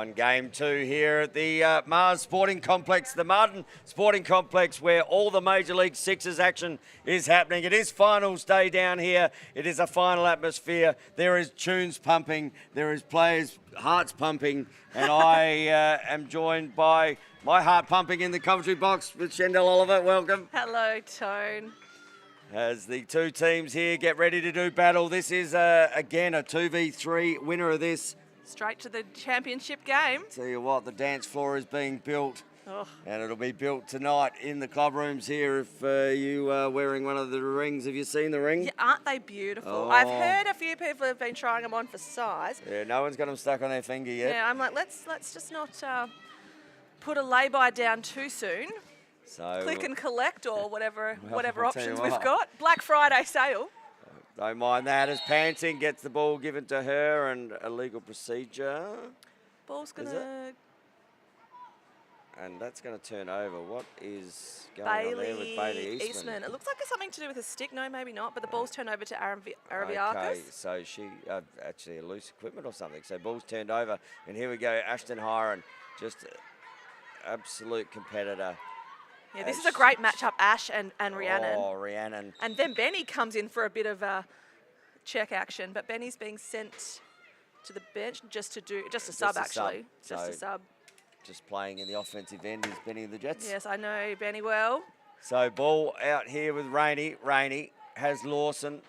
On game 2 here at the Mars Sporting Complex, the Marden Sporting Complex, where all the Major League Sixes action is happening. It is finals day down here. It is a final atmosphere. There is tunes pumping. There is players' hearts pumping. And I am joined by my heart pumping in the commentary box with Shendell Oliver. Welcome. Hello, Tone. As the two teams here get ready to do battle. This is, again, a 2v3 winner of this. Straight to the championship game. Tell you what, the dance floor is being built, and it'll be built tonight in the club rooms here. If you are wearing one of the rings, have you seen the ring? Yeah, aren't they beautiful? Oh. I've heard a few people have been trying them on for size. Yeah, no one's got them stuck on their finger yet. Yeah, I'm like, let's just not put a lay-by down too soon. So click and collect or whatever I'll tell you options what. we've got. Black Friday sale. Don't mind that, as Panting gets the ball given to her, and a legal procedure. Ball's Is gonna And that's going to turn over. What is going on there with Bailey Eastman? It looks like it's something to do with a stick. No, maybe not. But the ball's turned over to Arabiakis. Okay, so she actually a loose equipment or something. So ball's turned over, and here we go. Ashton Hiron, just absolute competitor. Yeah, this is a great matchup, Ash and Rhiannon. Oh, Rhiannon. And then Benny comes in for a bit of a check action, but Benny's being sent to the bench just a sub. Just a sub. Just playing in the offensive end is Benny of the Jets. Yes, I know Benny well. So ball out here with Rainey. Rainey has Lawson,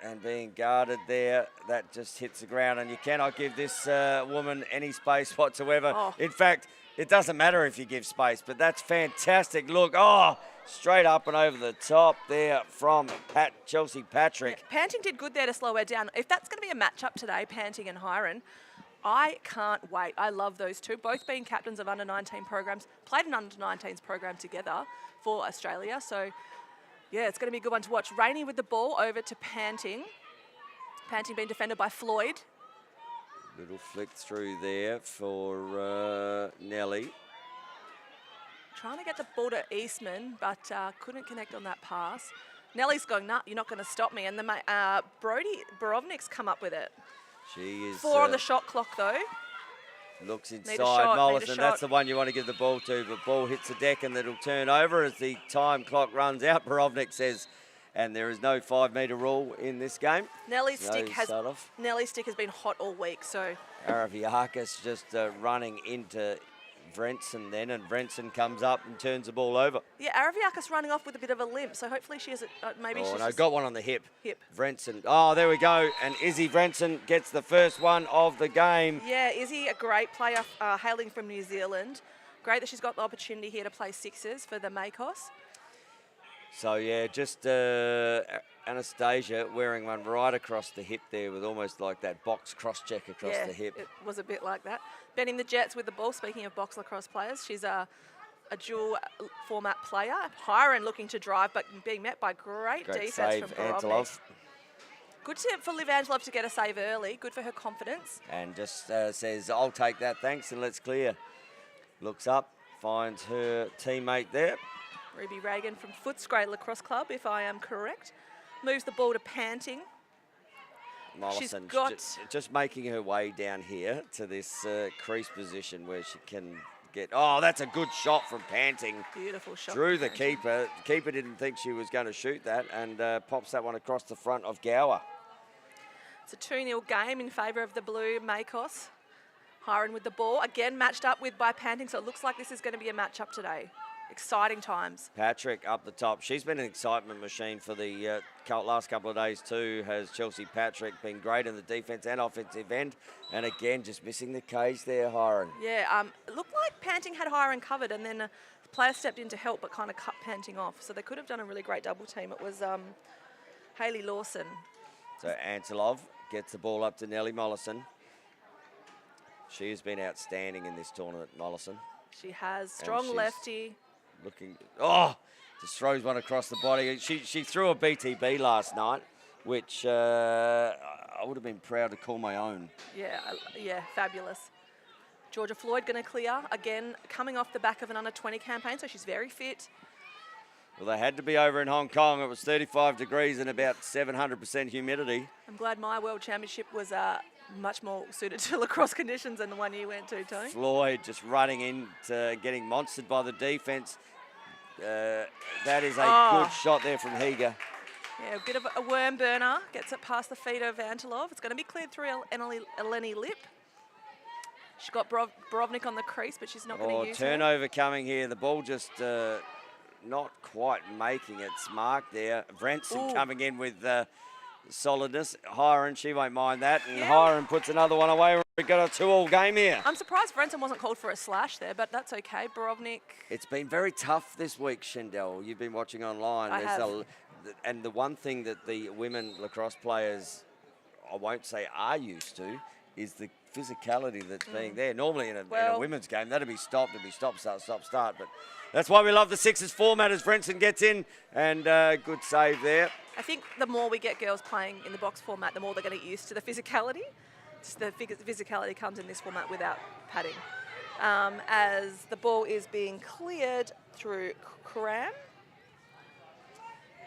and being guarded there, that just hits the ground, and you cannot give this woman any space whatsoever. Oh. In fact, it doesn't matter if you give space, but that's fantastic. Look, straight up and over the top there from Chelsea Patrick. Yeah, Panting did good there to slow her down. If that's going to be a matchup today, Panting and Hiron, I can't wait. I love those two, both being captains of under-19 programs, played an under-19s program together for Australia. So, yeah, it's going to be a good one to watch. Rainey with the ball over to Panting. Panting being defended by Floyd. Little flick through there for Nelly. Trying to get the ball to Eastman, but couldn't connect on that pass. Nelly's going, nah, you're not going to stop me. And then Borovnik's come up with it. She is 4 on the shot clock, though. Looks inside Need a shot. Mollison. That's the one you want to give the ball to, but ball hits the deck and it'll turn over as the time clock runs out. Borovnik says, and there is no 5-metre rule in this game. Nelly's stick has been hot all week, so. Arabiakis just running into Vrenson then, and Vrenson comes up and turns the ball over. Yeah, Arabiakis running off with a bit of a limp, so hopefully she has got one on the hip. Hip. Vrenson. Oh, there we go. And Izzy Vrenson gets the first one of the game. Yeah, Izzy, a great player hailing from New Zealand. Great that she's got the opportunity here to play sixes for the Makos. So, yeah, just Anastasia wearing one right across the hip there with almost like that box cross-check across the hip. It was a bit like that. Benning the Jets with the ball, speaking of box lacrosse players. She's a dual format player. Hiron looking to drive, but being met by great defense save, from Borovnik. Good for Liv Angelov to get a save early. Good for her confidence. And just says, I'll take that, thanks, and let's clear. Looks up, finds her teammate there. Ruby Reagan from Footscray Lacrosse Club, if I am correct. Moves the ball to Panting. Mollison just making her way down here to this crease position where she can get... Oh, that's a good shot from Panting. Beautiful shot. Drew the keeper. The keeper didn't think she was going to shoot that, and pops that one across the front of Gower. It's a 2-0 game in favour of the blue Makos. Hiron with the ball. Again, matched up by Panting, so it looks like this is going to be a match-up today. Exciting times. Patrick up the top. She's been an excitement machine for the last couple of days too, has Chelsea Patrick. Been great in the defence and offensive end. And again, just missing the cage there, Hiron. Yeah, it looked like Panting had Hiron covered, and then a player stepped in to help but kind of cut Panting off. So they could have done a really great double team. It was Hayley Lawson. So Antelov gets the ball up to Nellie Mollison. She has been outstanding in this tournament, Mollison. She has. Strong lefty. Looking, just throws one across the body. She threw a BTB last night, which I would have been proud to call my own. Yeah, fabulous. Georgia Floyd going to clear, again, coming off the back of an under-20 campaign, so she's very fit. Well, they had to be over in Hong Kong. It was 35 degrees and about 700% humidity. I'm glad my World Championship was much more suited to lacrosse conditions than the one you went to, Tony. Floyd just running into getting monstered by the defence. That is a good shot there from Higa. Yeah, a bit of a worm burner. Gets it past the feet of Antilov. It's going to be cleared through Eleni Lip. She's got Borovnik on the crease, but she's not going to use turnover coming here. The ball just not quite making its mark there. Vrenson coming in with solidness. Hiron, she won't mind that. And Hiron puts another one away. We've got a 2-all game here. I'm surprised Vrenson wasn't called for a slash there, but that's okay. Borovnik. It's been very tough this week, Shendell. You've been watching online. I have. And the one thing that the women lacrosse players, I won't say are used to, is the physicality that's being there. Normally in a women's game, that'd be stopped. It'd be stop, start. But that's why we love the sixes format as Vrenson gets in. And good save there. I think the more we get girls playing in the box format, the more they're going to get used to the physicality. Just the physicality comes in this format without padding. As the ball is being cleared through Karam.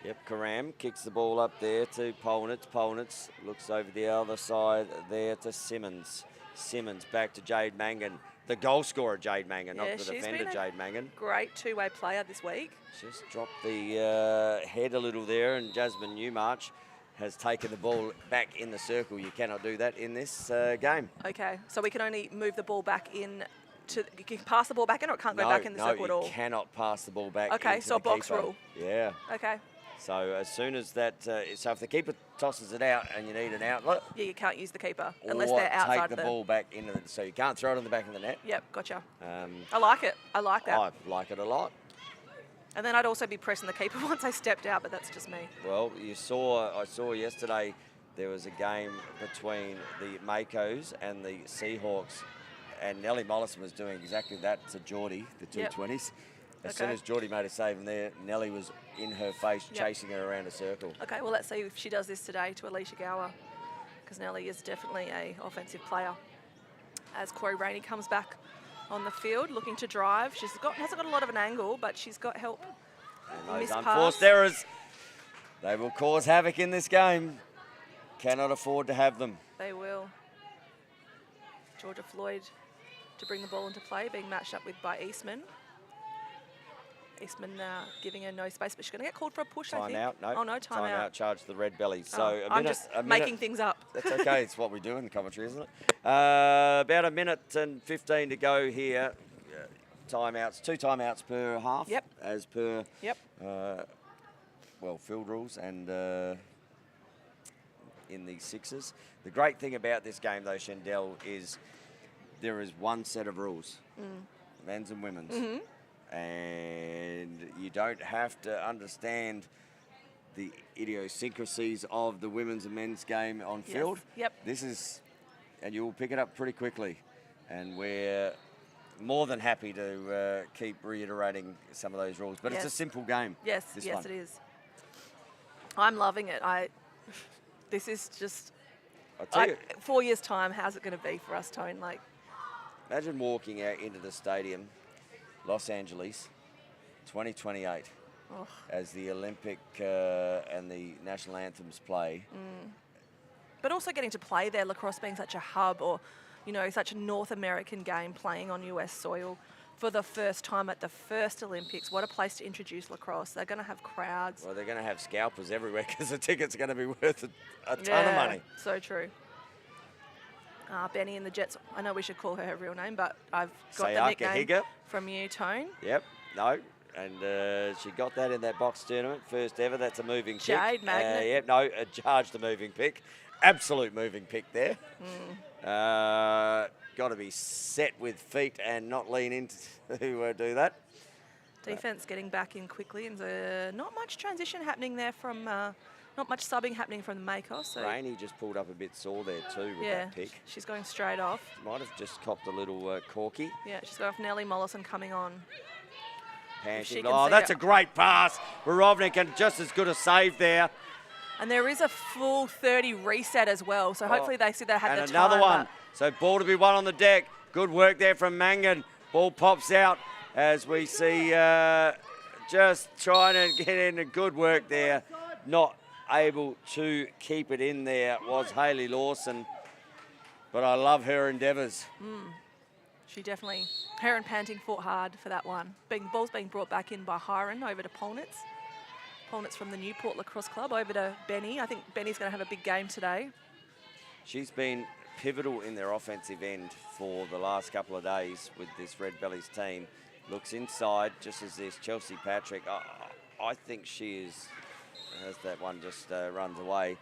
Yep, Karam kicks the ball up there to Polnitz. Polnitz looks over the other side there to Simmons. Simmons back to Jade Mangan. The goal scorer, Jade Mangan, not the defender, Jade Mangan. Great two-way player this week. Just dropped the head a little there, and Jasmine Newmarch has taken the ball back in the circle. You cannot do that in this game. Okay, so we can only move the ball back in. You can pass the ball back in, or it can't go back in the circle at all? No, you cannot pass the ball back. Okay, so a box rule. Yeah. Okay. So as soon as that, so if the keeper tosses it out and you need an outlet, you can't use the keeper unless they're outside take the ball back into the, so you can't throw it in the back of the net. Yep, gotcha. I like it. I like that. I like it a lot. And then I'd also be pressing the keeper once I stepped out, but that's just me. Well, I saw yesterday there was a game between the Makos and the Seahawks, and Nellie Mollison was doing exactly that to Geordie, the 220s. As soon as Geordie made a save in there, Nellie was in her face, chasing her around a circle. Okay, well, let's see if she does this today to Alicia Gower, because Nellie is definitely an offensive player. As Corey Rainey comes back on the field, looking to drive. Hasn't got a lot of an angle, but she's got help. And those unforced errors, they will cause havoc in this game. Cannot afford to have them. They will. Georgia Floyd to bring the ball into play, being matched up by Eastman. Eastman giving her no space, but she's going to get called for a push, I think. Time out, no. Oh, no, time out. Time out, charge the Redbellies. So I'm just making things up. That's okay, it's what we do in the commentary, isn't it? About a minute and 15 to go here. Timeouts, 2 timeouts per half. Yep. As per, well, field rules and in the sixes. The great thing about this game, though, Shendell, is there is one set of rules, men's and women's. Mm-hmm. And you don't have to understand the idiosyncrasies of the women's and men's game on field. Yep. This is, and you'll pick it up pretty quickly. And we're more than happy to keep reiterating some of those rules. But it's a simple game. Yes, it is. I'm loving it. This is just, 4 years' time, how's it going to be for us, Tone? Like, imagine walking out into the stadium, Los Angeles, 2028, as the Olympic and the national anthems play. But also getting to play there, lacrosse being such a hub, or, such a North American game playing on US soil for the first time at the first Olympics. What a place to introduce lacrosse. They're going to have crowds. Well, they're going to have scalpers everywhere because the tickets are going to be worth a ton of money. So true. Benny and the Jets, I know we should call her real name, but I've got the nickname Higa from you, Tone. Yep, no, and she got that in that box tournament, first ever. That's a moving pick. Jade Magnet. Yep, no, charged a moving pick. Absolute moving pick there. Got to be set with feet and not lean into do that. Defense getting back in quickly, and not much transition happening there from... not much subbing happening from the Makos. So Rainey just pulled up a bit sore there too with that pick. She's going straight off. Might have just copped a little corky. Yeah, she's got off Nellie Mollison coming on. Panting. Oh, that's a great pass. Borovnik, and just as good a save there. And there is a full 30 reset as well, so hopefully they see they had the time. And another one. So ball to be won on the deck. Good work there from Mangan. Ball pops out as we see just trying to get in a good work there. Not able to keep it in there was Hayley Lawson. But I love her endeavours. She definitely, her and Panting fought hard for that one. Ball's being brought back in by Hiron over to Polnitz. Polnitz from the Newport Lacrosse Club over to Benny. I think Benny's going to have a big game today. She's been pivotal in their offensive end for the last couple of days with this Redbellies team. Looks inside, just as this Chelsea Patrick. I think she is, as that one just runs away.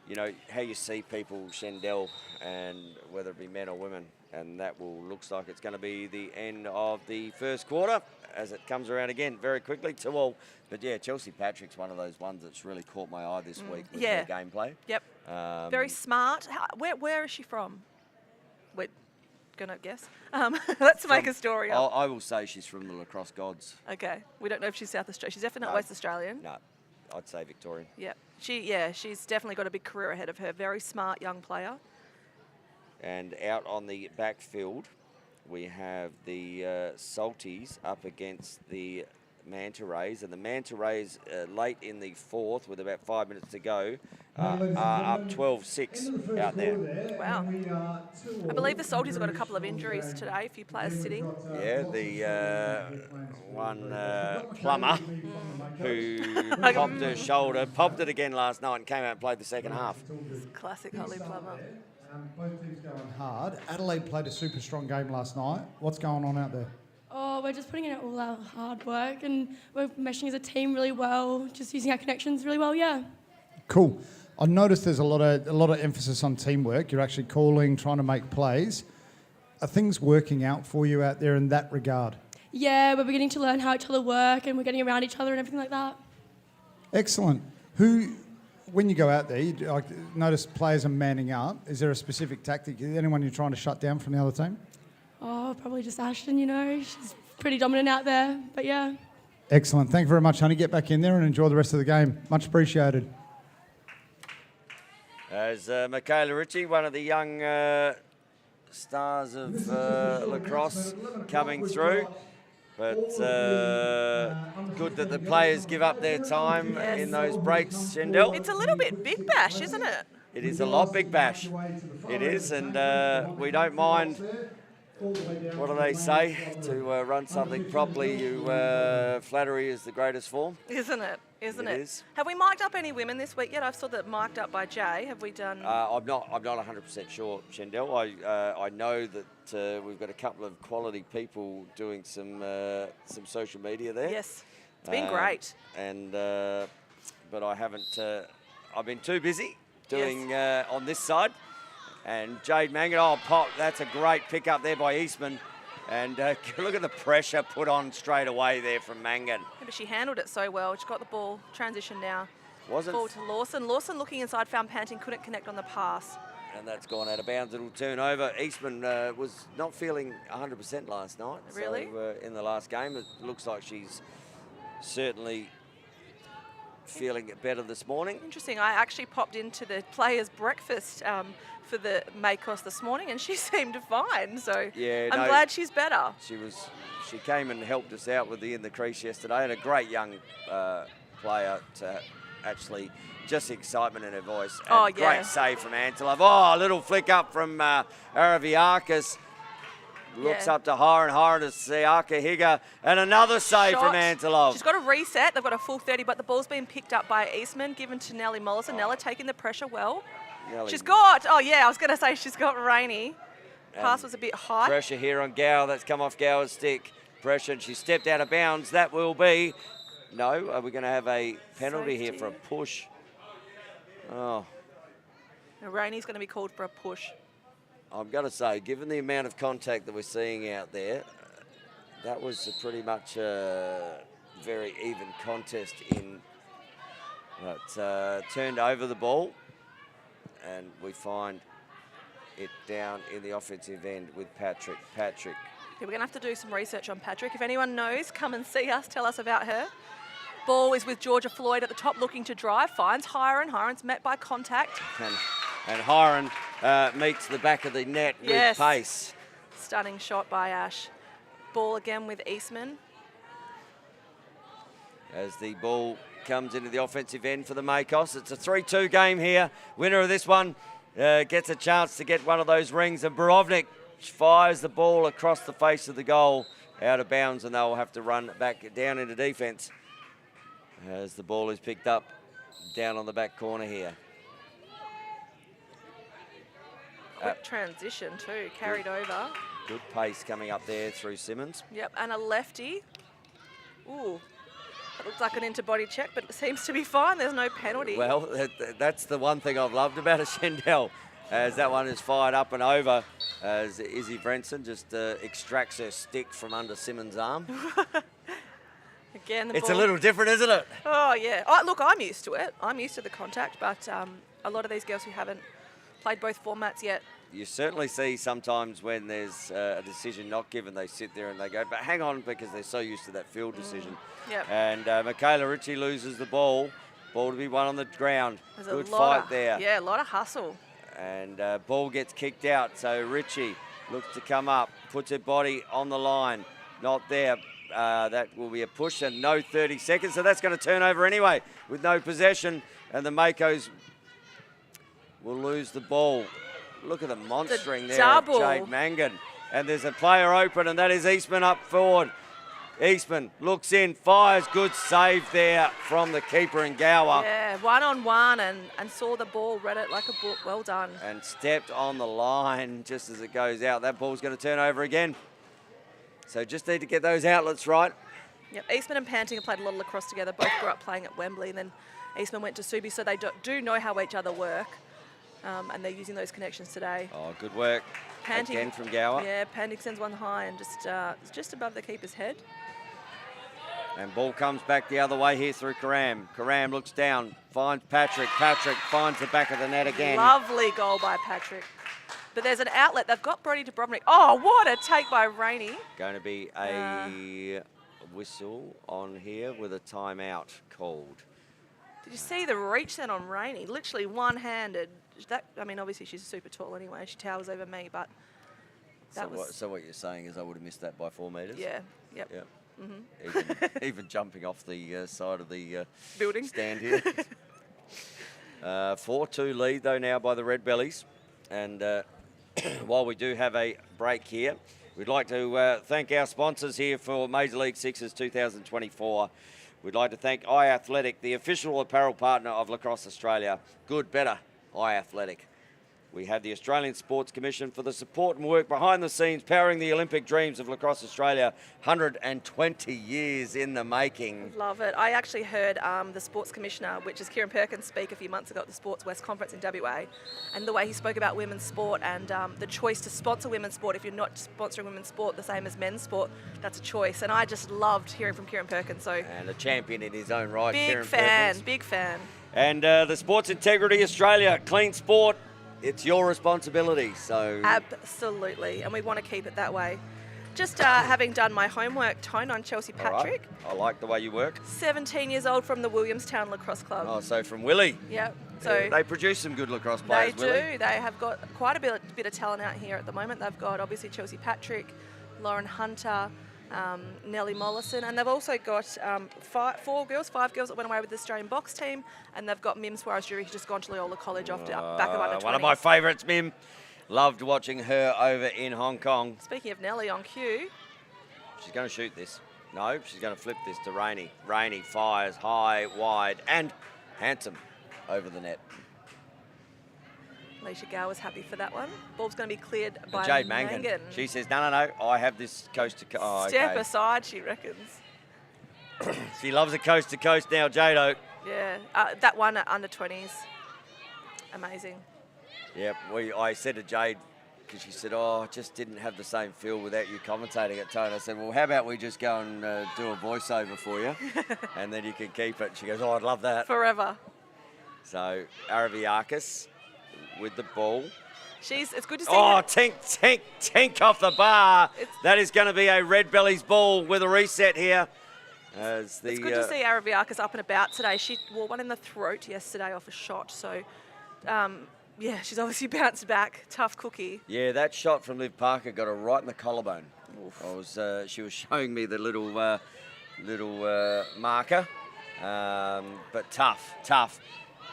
You know, how you see people, Shendell, and whether it be men or women, and that looks like it's going to be the end of the first quarter as it comes around again very quickly, 2-2. But yeah, Chelsea Patrick's one of those ones that's really caught my eye this week with their gameplay. Yep. Very smart. Where is she from? We're going to guess. Let's make a story up. I will say she's from the Lacrosse Gods. Okay. We don't know if she's South Australian. She's definitely not West Australian. No, I'd say Victorian. Yep. She's definitely got a big career ahead of her. Very smart young player. And out on the backfield, we have the Salties up against the Manta Rays. And the Manta Rays, late in the fourth, with about 5 minutes to go, are up 12-6 out there. Wow. I believe the Salties have got a couple of injuries today, a few players sitting. Yeah, the one Plummer, who popped her shoulder, popped it again last night and came out and played the second half. Classic Holly Plummer. Both teams going hard. Adelaide played a super strong game last night. What's going on out there? Oh, we're just putting in all our hard work and we're meshing as a team really well, just using our connections really well, yeah. Cool. I noticed there's a lot of emphasis on teamwork. You're actually calling, trying to make plays. Are things working out for you out there in that regard? Yeah, we're beginning to learn how each other work and we're getting around each other and everything like that. Excellent. When you go out there, you notice players are manning up. Is there a specific tactic? Is there anyone you're trying to shut down from the other team? Oh, probably just Ashton, she's pretty dominant out there, but yeah. Excellent. Thank you very much, honey. Get back in there and enjoy the rest of the game. Much appreciated. As Michaela Ritchie, one of the young stars of lacrosse coming through. But good that the players give up their time in those breaks, Shendell. It's a little bit Big Bash, isn't it? It is a lot Big Bash. It is, and we don't mind, what do they say, to run something properly. Flattery is the greatest form. Isn't it? Isn't it? It is. Have we mic'd up any women this week yet? I've saw that mic'd up by Jay. Have we done? I'm not 100% sure, Shendell. I know that we've got a couple of quality people doing some social media there. Yes, it's been great. And but I haven't. I've been too busy doing on this side. And Jade Mangan, pop! That's a great pick up there by Eastman. And look at the pressure put on straight away there from Mangan. Yeah, but she handled it so well. She's got the ball transition now. Was it? Forward to Lawson. Lawson looking inside, found Panting, couldn't connect on the pass. And that's gone out of bounds. It'll turn over. Eastman was not feeling 100% last night. Really? So, in the last game, it looks like she's certainly feeling better this morning. Interesting. I actually popped into the players' breakfast for the Makos this morning, and she seemed fine. So yeah, I'm glad she's better. She came and helped us out with the in the crease yesterday, and a great young player to actually just the excitement in her voice. And great save from Antelov. A little flick up from Araviakis. Looks up to Hiron. Hiron to Siaka Higa. And another save from Antelov. She's got a reset. They've got a full 30, but the ball's been picked up by Eastman, given to Nellie Mollison. Nella taking the pressure well. She's got, I was going to say she's got Rainey. Pass was a bit high. Pressure here on Gow. That's come off Gower's stick. Pressure, and she stepped out of bounds. That will be, no, are we going to have a penalty here for a push? Oh. Now, Rainey's going to be called for a push. I've got to say, given the amount of contact that we're seeing out there, that was pretty much a very even contest in, but turned over the ball, and we find it down in the offensive end with Patrick. Yeah, we're going to have to do some research on Patrick. If anyone knows, come and see us, tell us about her. Ball is with Georgia Floyd at the top looking to drive, finds Hiron. Hiron's met by contact. And Hiron meets the back of the net with pace. Stunning shot by Ash. Ball again with Eastman. As the ball comes into the offensive end for the Makos. It's a 3-2 game here. Winner of this one gets a chance to get one of those rings, and Borovnik fires the ball across the face of the goal, out of bounds, and they'll have to run back down into defence as the ball is picked up down on the back corner here. Quick transition too, carried over. Good pace coming up there through Simmons. Yep, and a lefty. Ooh, that looks like an inter-body check, but it seems to be fine. There's no penalty. Well, that's the one thing I've loved about a Shendell, as that one is fired up and over, as Izzy Brenson just extracts her stick from under Simmons' arm. Again, It's a little different, isn't it? Oh, yeah. Oh, look, I'm used to it. I'm used to the contact, but a lot of these girls who haven't played both formats yet. You certainly see sometimes when there's a decision not given, they sit there and they go, but hang on, because they're so used to that field decision. Yep. And Michaela Ritchie loses the ball. Ball to be won on the ground. There's Good a lot fight there. Yeah, a lot of hustle. And ball gets kicked out, so Ritchie looks to come up, puts her body on the line. Not there. That will be a push, and no 30 seconds, so that's going to turn over anyway with no possession, and the Makos will lose the ball. Look at the monstering there of Jade Mangan. And there's a player open, and that is Eastman up forward. Eastman looks in, fires, good save there from the keeper in Gower. Yeah, one-on-one and saw the ball, read it like a book. Well done. And stepped on the line just as it goes out. That ball's going to turn over again. So just need to get those outlets right. Yep, Eastman and Panting have played a lot of lacrosse together. Both grew up playing at Wembley, and then Eastman went to Subi, so they do know how each other work. And they're using those connections today. Oh, good work. Panting, again from Gower. Yeah, Panting sends one high and just above the keeper's head. And ball comes back the other way here through Karam. Karam looks down, finds Patrick. Patrick finds the back of the net again. Lovely goal by Patrick. But there's an outlet. They've got Brody Dubrovnik. Oh, what a take by Rainey. Going to be a whistle on here with a timeout called. Did you see the reach then on Rainey? Literally one-handed. I mean, obviously she's super tall anyway. She towers over me, but So what you're saying is I would have missed that by 4 metres? Yeah, yep. Yep. Mm-hmm. even jumping off the side of the building stand here. 4-2 lead though now by the Redbellies. And while we do have a break here, we'd like to thank our sponsors here for Major League Sixes 2024. We'd like to thank iAthletic, the official apparel partner of Lacrosse Australia. Good, better, iAthletic. We have the Australian Sports Commission for the support and work behind the scenes, powering the Olympic dreams of Lacrosse Australia. 120 years in the making. Love it. I actually heard the Sports Commissioner, which is Kieran Perkins, speak a few months ago at the Sports West Conference in WA, and the way he spoke about women's sport and the choice to sponsor women's sport. If you're not sponsoring women's sport the same as men's sport, that's a choice. And I just loved hearing from Kieran Perkins. So and a champion in his own right, big Kieran fan, Perkins. big fan. And the Sports Integrity Australia, clean sport. It's your responsibility, so... Absolutely, and we want to keep it that way. Just having done my homework, tone on Chelsea Patrick. Right. I like the way you work. 17 years old from the Williamstown Lacrosse Club. Oh, so from Willie. Yep. So they produce some good lacrosse players, They do. Willie. They have got quite a bit of talent out here at the moment. They've got obviously Chelsea Patrick, Lauren Hunter, Nellie Mollison, and they've also got 5 girls that went away with the Australian box team, and they've got Mim Suarez-Jury, who's just gone to Loyola College after back of under 20s. One of my favourites, Mim. Loved watching her over in Hong Kong. Speaking of Nellie on cue. She's going to shoot this. No, she's going to flip this to Rainey. Rainey fires high, wide, and handsome over the net. Alicia Gow was happy for that one. Ball's going to be cleared by Jade Mangan. She says, no, I have this coast to coast. Oh, Step okay. aside, she reckons. She loves a coast to coast now, Jade Oak. Yeah, that one at under 20s. Amazing. Yep, I said to Jade, because she said, I just didn't have the same feel without you commentating at Tone. I said, well, how about we just go and do a voiceover for you, and then you can keep it. She goes, I'd love that. Forever. So, Araviakis with the ball. It's good to see Oh, her. tink off the bar. That is going to be a Redbellies ball with a reset here. It's good to see Araviakis up and about today. She wore one in the throat yesterday off a shot. So, yeah, she's obviously bounced back. Tough cookie. Yeah, that shot from Liv Parker got her right in the collarbone. She was showing me the little marker, but tough.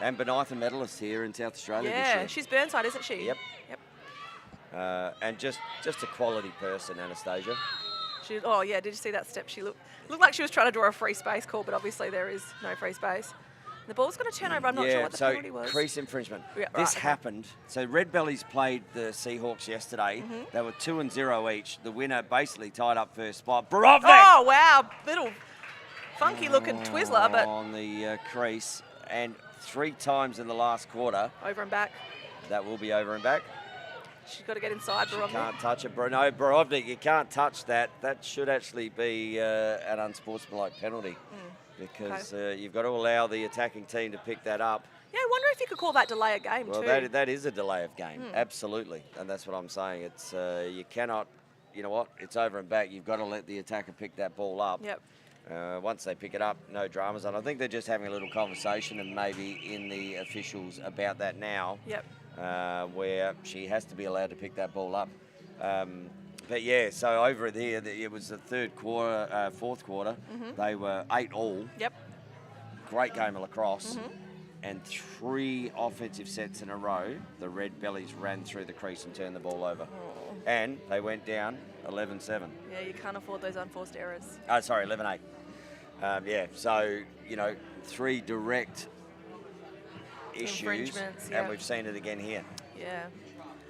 And Beneath a medalist here in South Australia this Yeah, year. she's Burnside, isn't she? Yep. Yep. And just a quality person, Anastasia. Oh, yeah, did you see that step? She looked like she was trying to draw a free space call, but obviously there is no free space. The ball's going to turn over. I'm not sure what the penalty was. Crease infringement. Yeah, This right, okay. happened. So Redbellies played the Seahawks yesterday. They were 2-0 each. The winner basically tied up first spot. Borovnik! Oh, wow. Little funky-looking Twizzler, but on the crease. And 3 times in the last quarter. over and back. That will be over and back. She's got to get inside, You Borovnik. can't touch it. No, Borovnik, you can't touch that. That should actually be an unsportsmanlike penalty. Because you've got to allow the attacking team to pick that up. Yeah, I wonder if you could call that delay a game Well, too. that is a delay of game, absolutely. And that's what I'm saying. It's you cannot, you know what, it's over and back. You've got to let the attacker pick that ball up. Yep. Once they pick it up, no dramas. And I think they're just having a little conversation and maybe in the officials about that now. Yep. Where she has to be allowed to pick that ball up. But yeah, so over there, it was the fourth quarter. They were 8-all. Yep. Great game of lacrosse. And 3 offensive sets in a row, the Redbellies ran through the crease and turned the ball over. And they went down 11-7. Yeah, you can't afford those unforced errors. Oh, sorry, 11-8. Yeah, so, 3 direct issues. Infringements, And yeah. we've seen it again here. Yeah.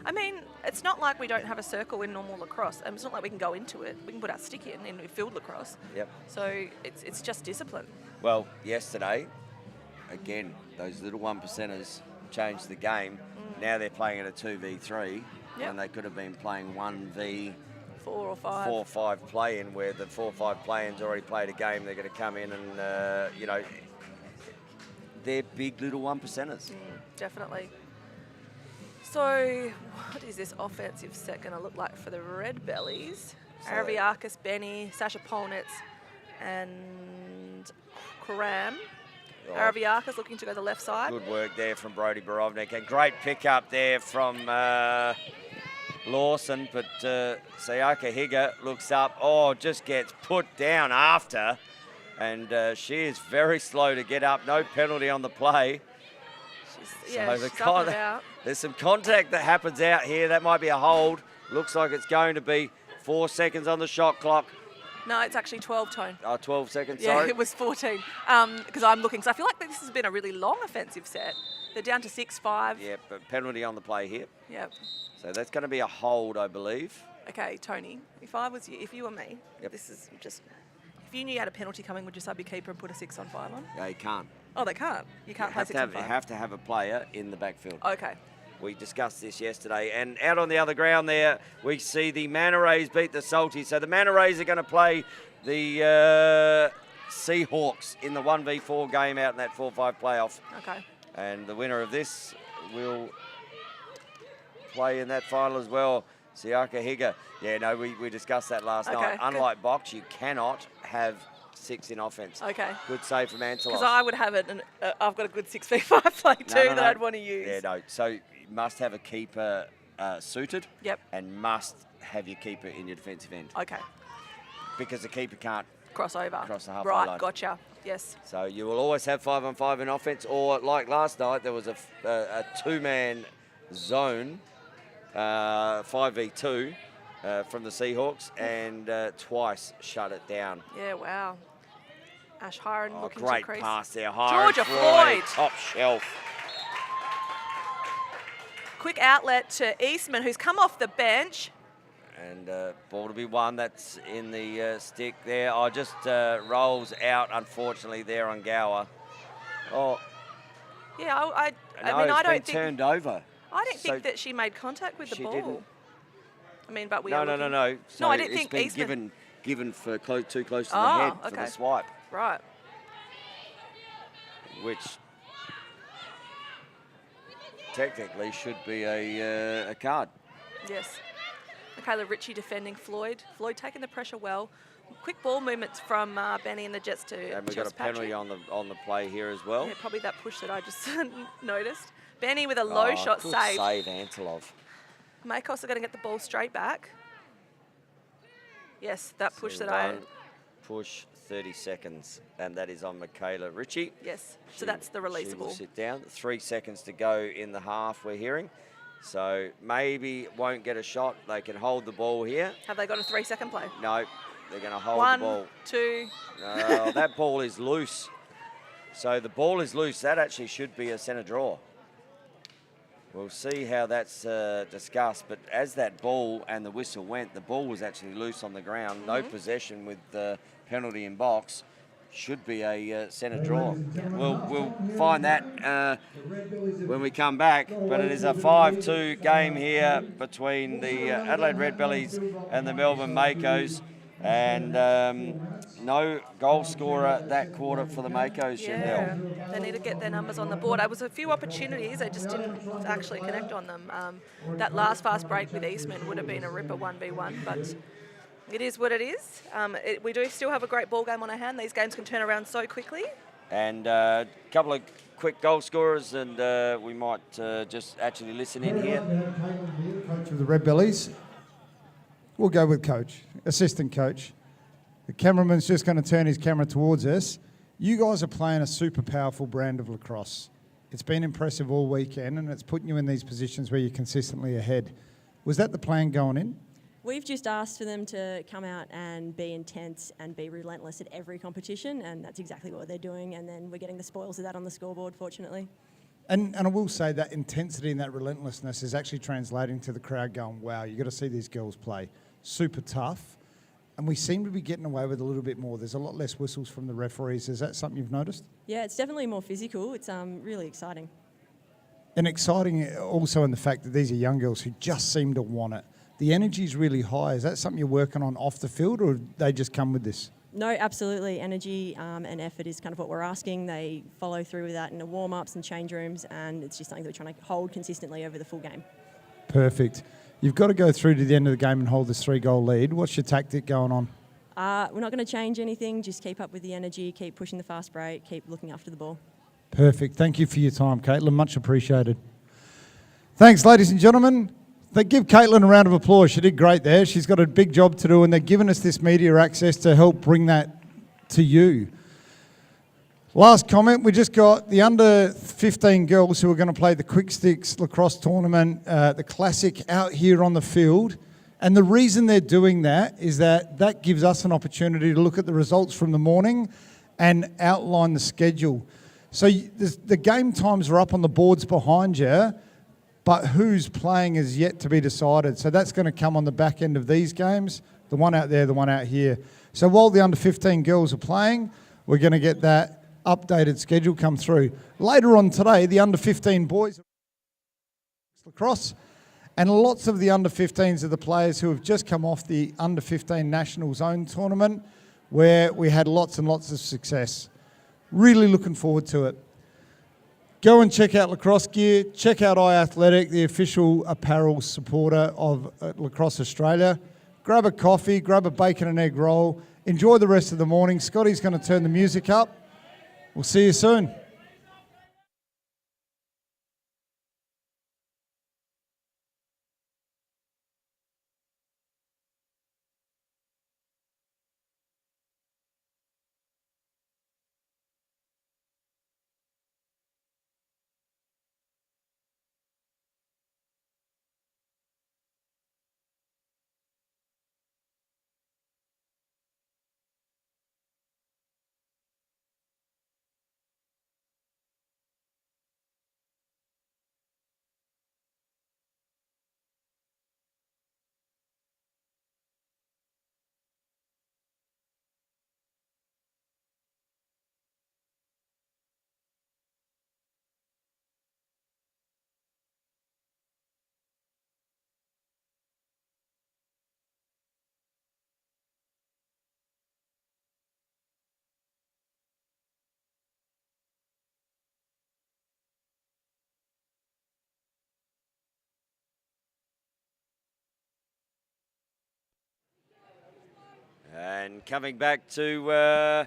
I mean, it's not like we don't have a circle in normal lacrosse. It's not like we can go into it. We can put our stick in field lacrosse. Yep. So it's just discipline. Well, yesterday, again, those little 1%ers changed the game. Now they're playing at a 2v3 Yep. when they could have been playing 1v 4 or 5. 4-5 play-in, where the 4-5 play-in's already played a game. They're going to come in and, they're big little 1%ers. Definitely. So, what is this offensive set going to look like for the Redbellies? Araviakis, Benny, Sasha Polnitz, and Karam. Right. Araviakis looking to go the left side. Good work there from Brodie Borovnik. A great pick-up there from Lawson, but Sayaka Higa looks up. Oh, just gets put down after. And she is very slow to get up. No penalty on the play. She's up and about. There's some contact that happens out here. That might be a hold. Looks like it's going to be 4 seconds on the shot clock. No, it's actually 12, Tone. 12 seconds, Yeah, sorry. it was 14. Because I'm looking. So I feel like this has been a really long offensive set. They're down to 6-5. Yeah, but penalty on the play here. Yep. So that's going to be a hold, I believe. Okay, Tony, if you were me, this is just... If you knew you had a penalty coming, would you sub your keeper and put a 6-on-5 on? Yeah, you can't. Oh, they can't? You can't play 6-on-5? You have to have a player in the backfield. Okay. We discussed this yesterday. And out on the other ground there, we see the Manta Rays beat the Salties. So the Manta Rays are going to play the Seahawks in the 1v4 game out in that 4-5 playoff. Okay. And the winner of this will play in that final as well. Sayaka Higa. Yeah, no, we discussed that last night. Unlike box, you cannot have 6 in offense. Okay. Good save from Antelos. Because I would have it, and I've got a good 6v5 play too that I'd want to use. Yeah, no. So you must have a keeper suited. Yep. And must have your keeper in your defensive end. Okay. Because the keeper can't Crossover. cross the halfway Right, line. gotcha. Yes. So you will always have 5-on-5 in offense, or like last night, there was a 2-man zone, 5v2 from the Seahawks, and twice shut it down. Yeah, wow. Ash Hiron looking to Great crease. pass there. Hiron Georgia Floyd. Top shelf. Quick outlet to Eastman, who's come off the bench. And ball to be won. That's in the stick there. Oh, just rolls out, unfortunately, there on Gower. Oh, Yeah, I no, mean, it's I don't been think... turned over. I don't So think that she made contact with the she ball. didn't. I mean, but we No. are looking... No, so No, I didn't it's think been Eastman... given for too close to the Oh, head for okay. the swipe, Right. which technically should be a card. Yes. Michaela Ritchie defending Floyd. Floyd taking the pressure well. Quick ball movements from Benny and the Jets to And we've got a penalty on the play here as well. Yeah, probably that push that I just noticed. Benny with a low shot good save. save, Antelov. Makos are going to get the ball straight back. Yes, that push So that I... one push 30 seconds, and that is on Michaela Ritchie. Yes, so that's the She will releasable. sit down. 3 seconds to go in the half, we're hearing. So maybe won't get a shot. They can hold the ball here. Have they got a 3-second play? No, they're going to hold One, the ball. 2. No, that ball is loose. So the ball is loose. That actually should be a centre draw. We'll see how that's discussed. But as that ball and the whistle went, the ball was actually loose on the ground. No possession with the penalty in box. Should be a centre draw. We'll find that when we come back. But it is a 5-2 game here between the Adelaide Redbellies and the Melbourne Makos. And no goal scorer that quarter for the Makos, Yeah, Chanel. they need to get their numbers on the board. There was a few opportunities, they just didn't actually connect on them. That last fast break with Eastman would have been a ripper 1v1, but it is what it is. We do still have a great ball game on our hand. These games can turn around so quickly. And a couple of quick goal scorers, and we might just actually listen in here. Coach of the Redbellies. We'll go with coach, assistant coach. The cameraman's just going to turn his camera towards us. You guys are playing a super powerful brand of lacrosse. It's been impressive all weekend, and it's putting you in these positions where you're consistently ahead. Was that the plan going in? We've just asked for them to come out and be intense and be relentless at every competition, and that's exactly what they're doing, and then we're getting the spoils of that on the scoreboard, fortunately. And I will say that intensity and that relentlessness is actually translating to the crowd going, wow, you've got to see these girls play. Super tough. And we seem to be getting away with a little bit more. There's a lot less whistles from the referees. Is that something you've noticed? Yeah, it's definitely more physical. It's really exciting. And exciting also in the fact that these are young girls who just seem to want it. The energy's really high. Is that something you're working on off the field, or they just come with this? No, absolutely. Energy and effort is kind of what we're asking. They follow through with that in the warm-ups and change rooms, and it's just something that we're trying to hold consistently over the full game. Perfect. You've got to go through to the end of the game and hold this 3-goal lead. What's your tactic going on? We're not going to change anything. Just keep up with the energy, keep pushing the fast break, keep looking after the ball. Perfect. Thank you for your time, Caitlin. Much appreciated. Thanks, ladies and gentlemen. They give Caitlin a round of applause. She did great there. She's got a big job to do, and they're giving us this media access to help bring that to you. Last comment, we just got the under 15 girls who are going to play the Quick Sticks lacrosse tournament, the classic, out here on the field. And the reason they're doing that is that gives us an opportunity to look at the results from the morning and outline the schedule. So the game times are up on the boards behind you, but who's playing is yet to be decided. So that's going to come on the back end of these games, the one out there, the one out here. So while the under 15 girls are playing, we're going to get that updated schedule come through. Later on today, the under 15 boys lacrosse, and lots of the under 15s are the players who have just come off the under 15 national zone tournament, where we had lots and lots of success. Really looking forward to it. Go and check out Lacrosse Gear, check out iAthletic, the official apparel supporter of Lacrosse Australia. Grab a coffee, grab a bacon and egg roll, enjoy the rest of the morning. Scotty's going to turn the music up. We'll see you soon. And coming back to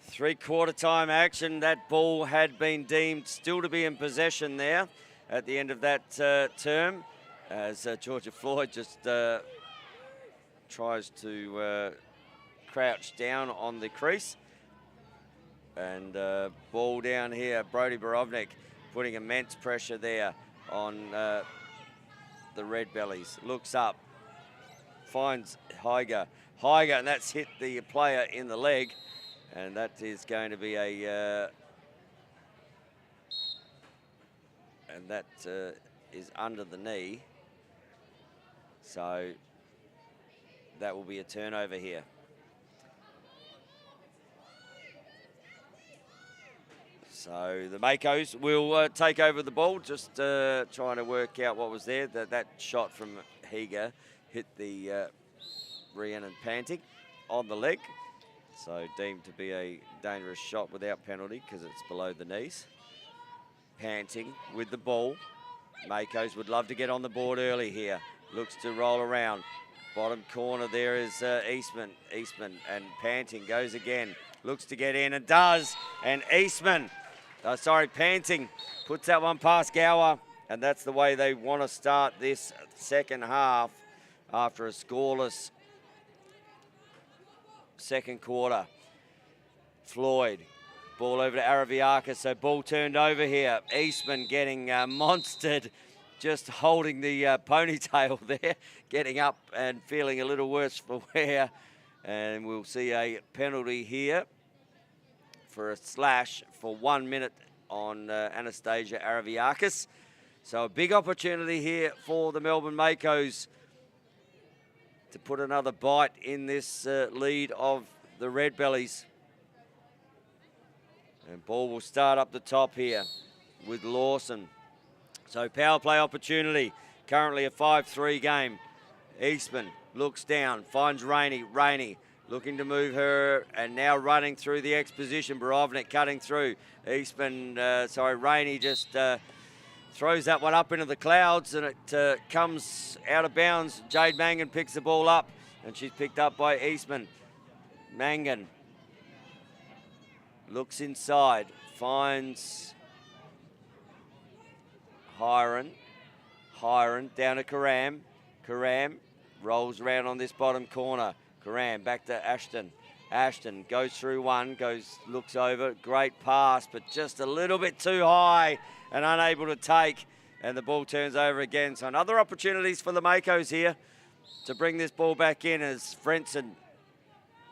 three-quarter time action, that ball had been deemed still to be in possession there at the end of that term, as Georgia Floyd just tries to crouched down on the crease. And ball down here, Brodie Borovnik putting immense pressure there on the Redbellies. Looks up, finds Higer, and that's hit the player in the leg. And that is going to be a, and that is under the knee. So that will be a turnover here. So the Makos will take over the ball, just trying to work out what was there. That shot from Higa hit the Rhiannon Panting on the leg. So deemed to be a dangerous shot without penalty because it's below the knees. Panting with the ball. Makos would love to get on the board early here. Looks to roll around. Bottom corner there is Eastman. Eastman and Panting goes again. Looks to get in and does. And Eastman, Panting puts that one past Gower. And that's the way they want to start this second half after a scoreless second quarter. Floyd, ball over to Araviakis, so ball turned over here. Eastman getting monstered, just holding the ponytail there, getting up and feeling a little worse for wear. And we'll see a penalty here for a slash for 1 minute on Anastasia Araviakis. So a big opportunity here for the Melbourne Makos to put another bite in this lead of the Redbellies. And ball will start up the top here with Lawson. So power play opportunity, currently a 5-3 game. Eastman looks down, finds Rainey. Rainey looking to move her and now running through the X position. Borovnik cutting through. Eastman, Rainey just throws that one up into the clouds and it comes out of bounds. Jade Mangan picks the ball up and she's picked up by Eastman. Mangan looks inside, finds Hiron. Hiron down to Karam. Karam rolls around on this bottom corner. Karam back to Ashton. Ashton goes through one, looks over, great pass, but just a little bit too high and unable to take, and the ball turns over again. So another opportunities for the Makos here to bring this ball back in as Frenson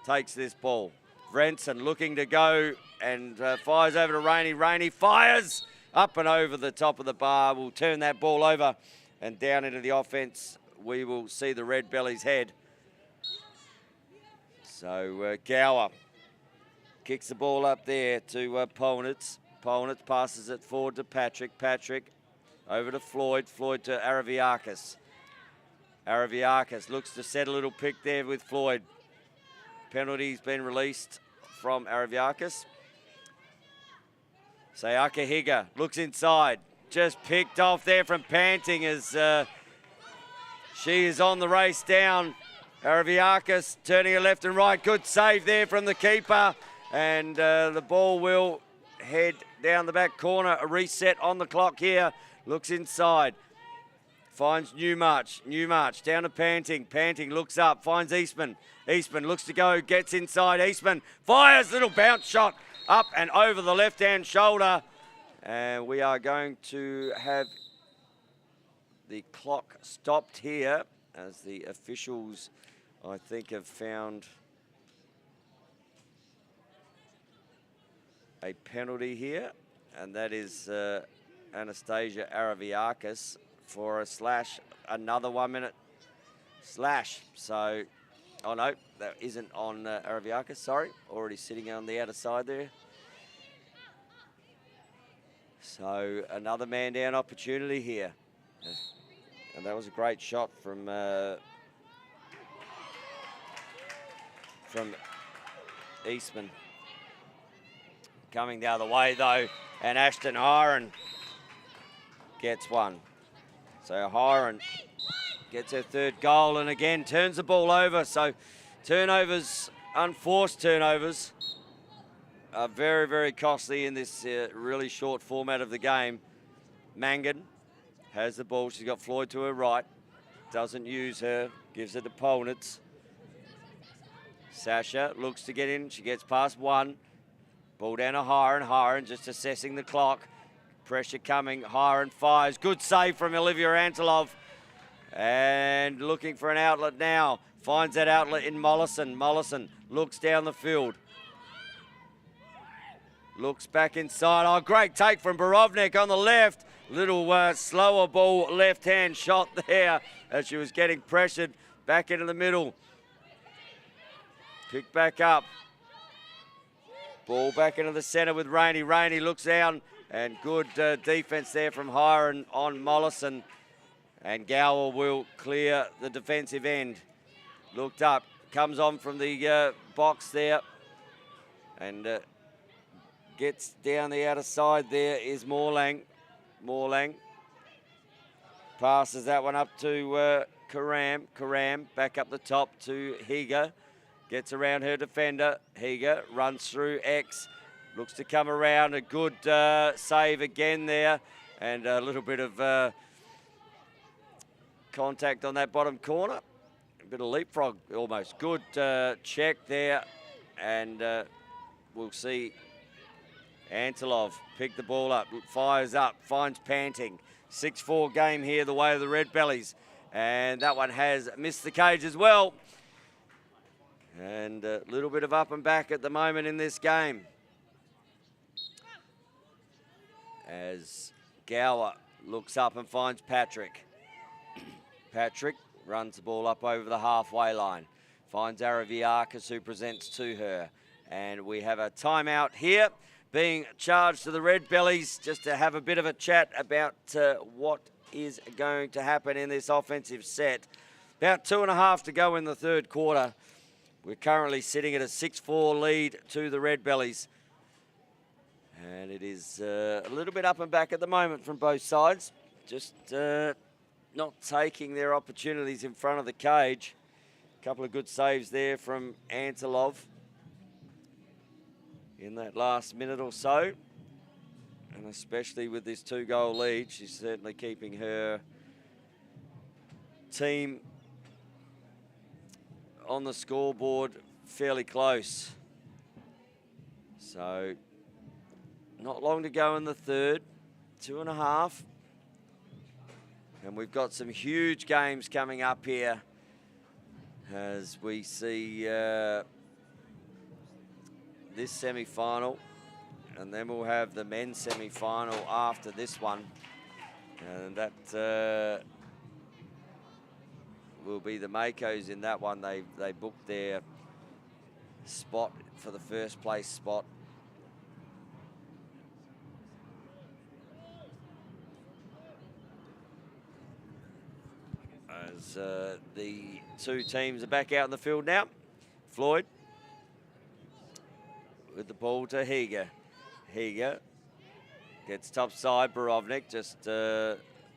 takes this ball. Frenson looking to go and fires over to Rainey. Rainey fires up and over the top of the bar. Will turn that ball over and down into the offense. We will see the Redbellies head. So Gower kicks the ball up there to Polnitz. Polnitz passes it forward to Patrick. Patrick over to Floyd. Floyd to Araviakis. Araviakis looks to set a little pick there with Floyd. Penalty's been released from Araviakis. Sayaka Higa looks inside. Just picked off there from Panting as she is on the race down. Araviakis turning her left and right. Good save there from the keeper. And the ball will head down the back corner. A reset on the clock here. Looks inside. Finds Newmarch. Newmarch down to Panting. Panting looks up. Finds Eastman. Eastman looks to go. Gets inside. Eastman fires. Little bounce shot up and over the left-hand shoulder. And we are going to have the clock stopped here as the officials, I think, have found a penalty here, and that is Anastasia Araviakis for a slash, another 1 minute slash. So, oh no, that isn't on Araviakis, sorry, already sitting on the outer side there. So another man down opportunity here. And that was a great shot from Eastman. Coming the other way though, and Ashton Hiron gets one. So Hiron gets her third goal and again turns the ball over. So turnovers, unforced turnovers, are very, very costly in this really short format of the game. Mangan has the ball. She's got Floyd to her right. Doesn't use her. Gives it to Polnitz. Sasha looks to get in. She gets past one. Ball down to Hiren. Hiren just assessing the clock. Pressure coming. Hiren fires. Good save from Olivia Antilov. And looking for an outlet now. Finds that outlet in Mollison. Mollison looks down the field. Looks back inside. Oh, great take from Borovnik on the left. Little slower ball, left-hand shot there as she was getting pressured. Back into the middle. Picked back up. Ball back into the centre with Rainey. Rainey looks down, and good defence there from Hiren on Mollison. And Gower will clear the defensive end. Looked up, comes on from the box there, and gets down the outer side. There is Morlang. Morlang passes that one up to Karam. Karam back up the top to Higa. Gets around her defender. Higa runs through X. Looks to come around. A good save again there. And a little bit of contact on that bottom corner. A bit of leapfrog almost. Good check there. And we'll see Antilov pick the ball up. Fires up. Finds Panting. 6-4 game here the way of the Redbellies. And that one has missed the cage as well. And a little bit of up and back at the moment in this game. As Gower looks up and finds Patrick. Patrick runs the ball up over the halfway line. Finds Araviakis, who presents to her. And we have a timeout here being charged to the Redbellies just to have a bit of a chat about what is going to happen in this offensive set. About 2.5 to go in the third quarter. We're currently sitting at a 6-4 lead to the Redbellies. And it is a little bit up and back at the moment from both sides. Just not taking their opportunities in front of the cage. A couple of good saves there from Antilov in that last minute or so. And especially with this 2-goal lead, she's certainly keeping her team on the scoreboard fairly close. So not long to go in the third, 2.5. And we've got some huge games coming up here as we see this semi-final, and then we'll have the men's semi-final after this one, and that will be the Makos in that one. They booked their spot for the first place spot. As the two teams are back out in the field now. Floyd with the ball to Higa. Higa gets top side. Borovnik just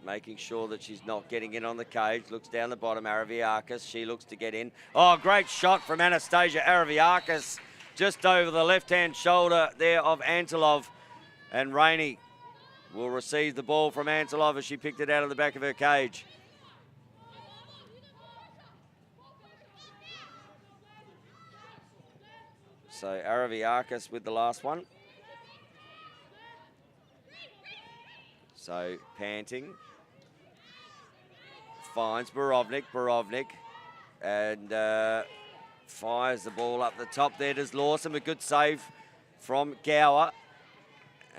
making sure that she's not getting in on the cage. Looks down the bottom. Araviakis. She looks to get in. Oh, great shot from Anastasia Araviakis. Just over the left-hand shoulder there of Antilov. And Rainey will receive the ball from Antilov as she picked it out of the back of her cage. So Araviakis with the last one. So Panting finds Borovnik. Borovnik and fires the ball up the top there. Does Lawson, a good save from Gower.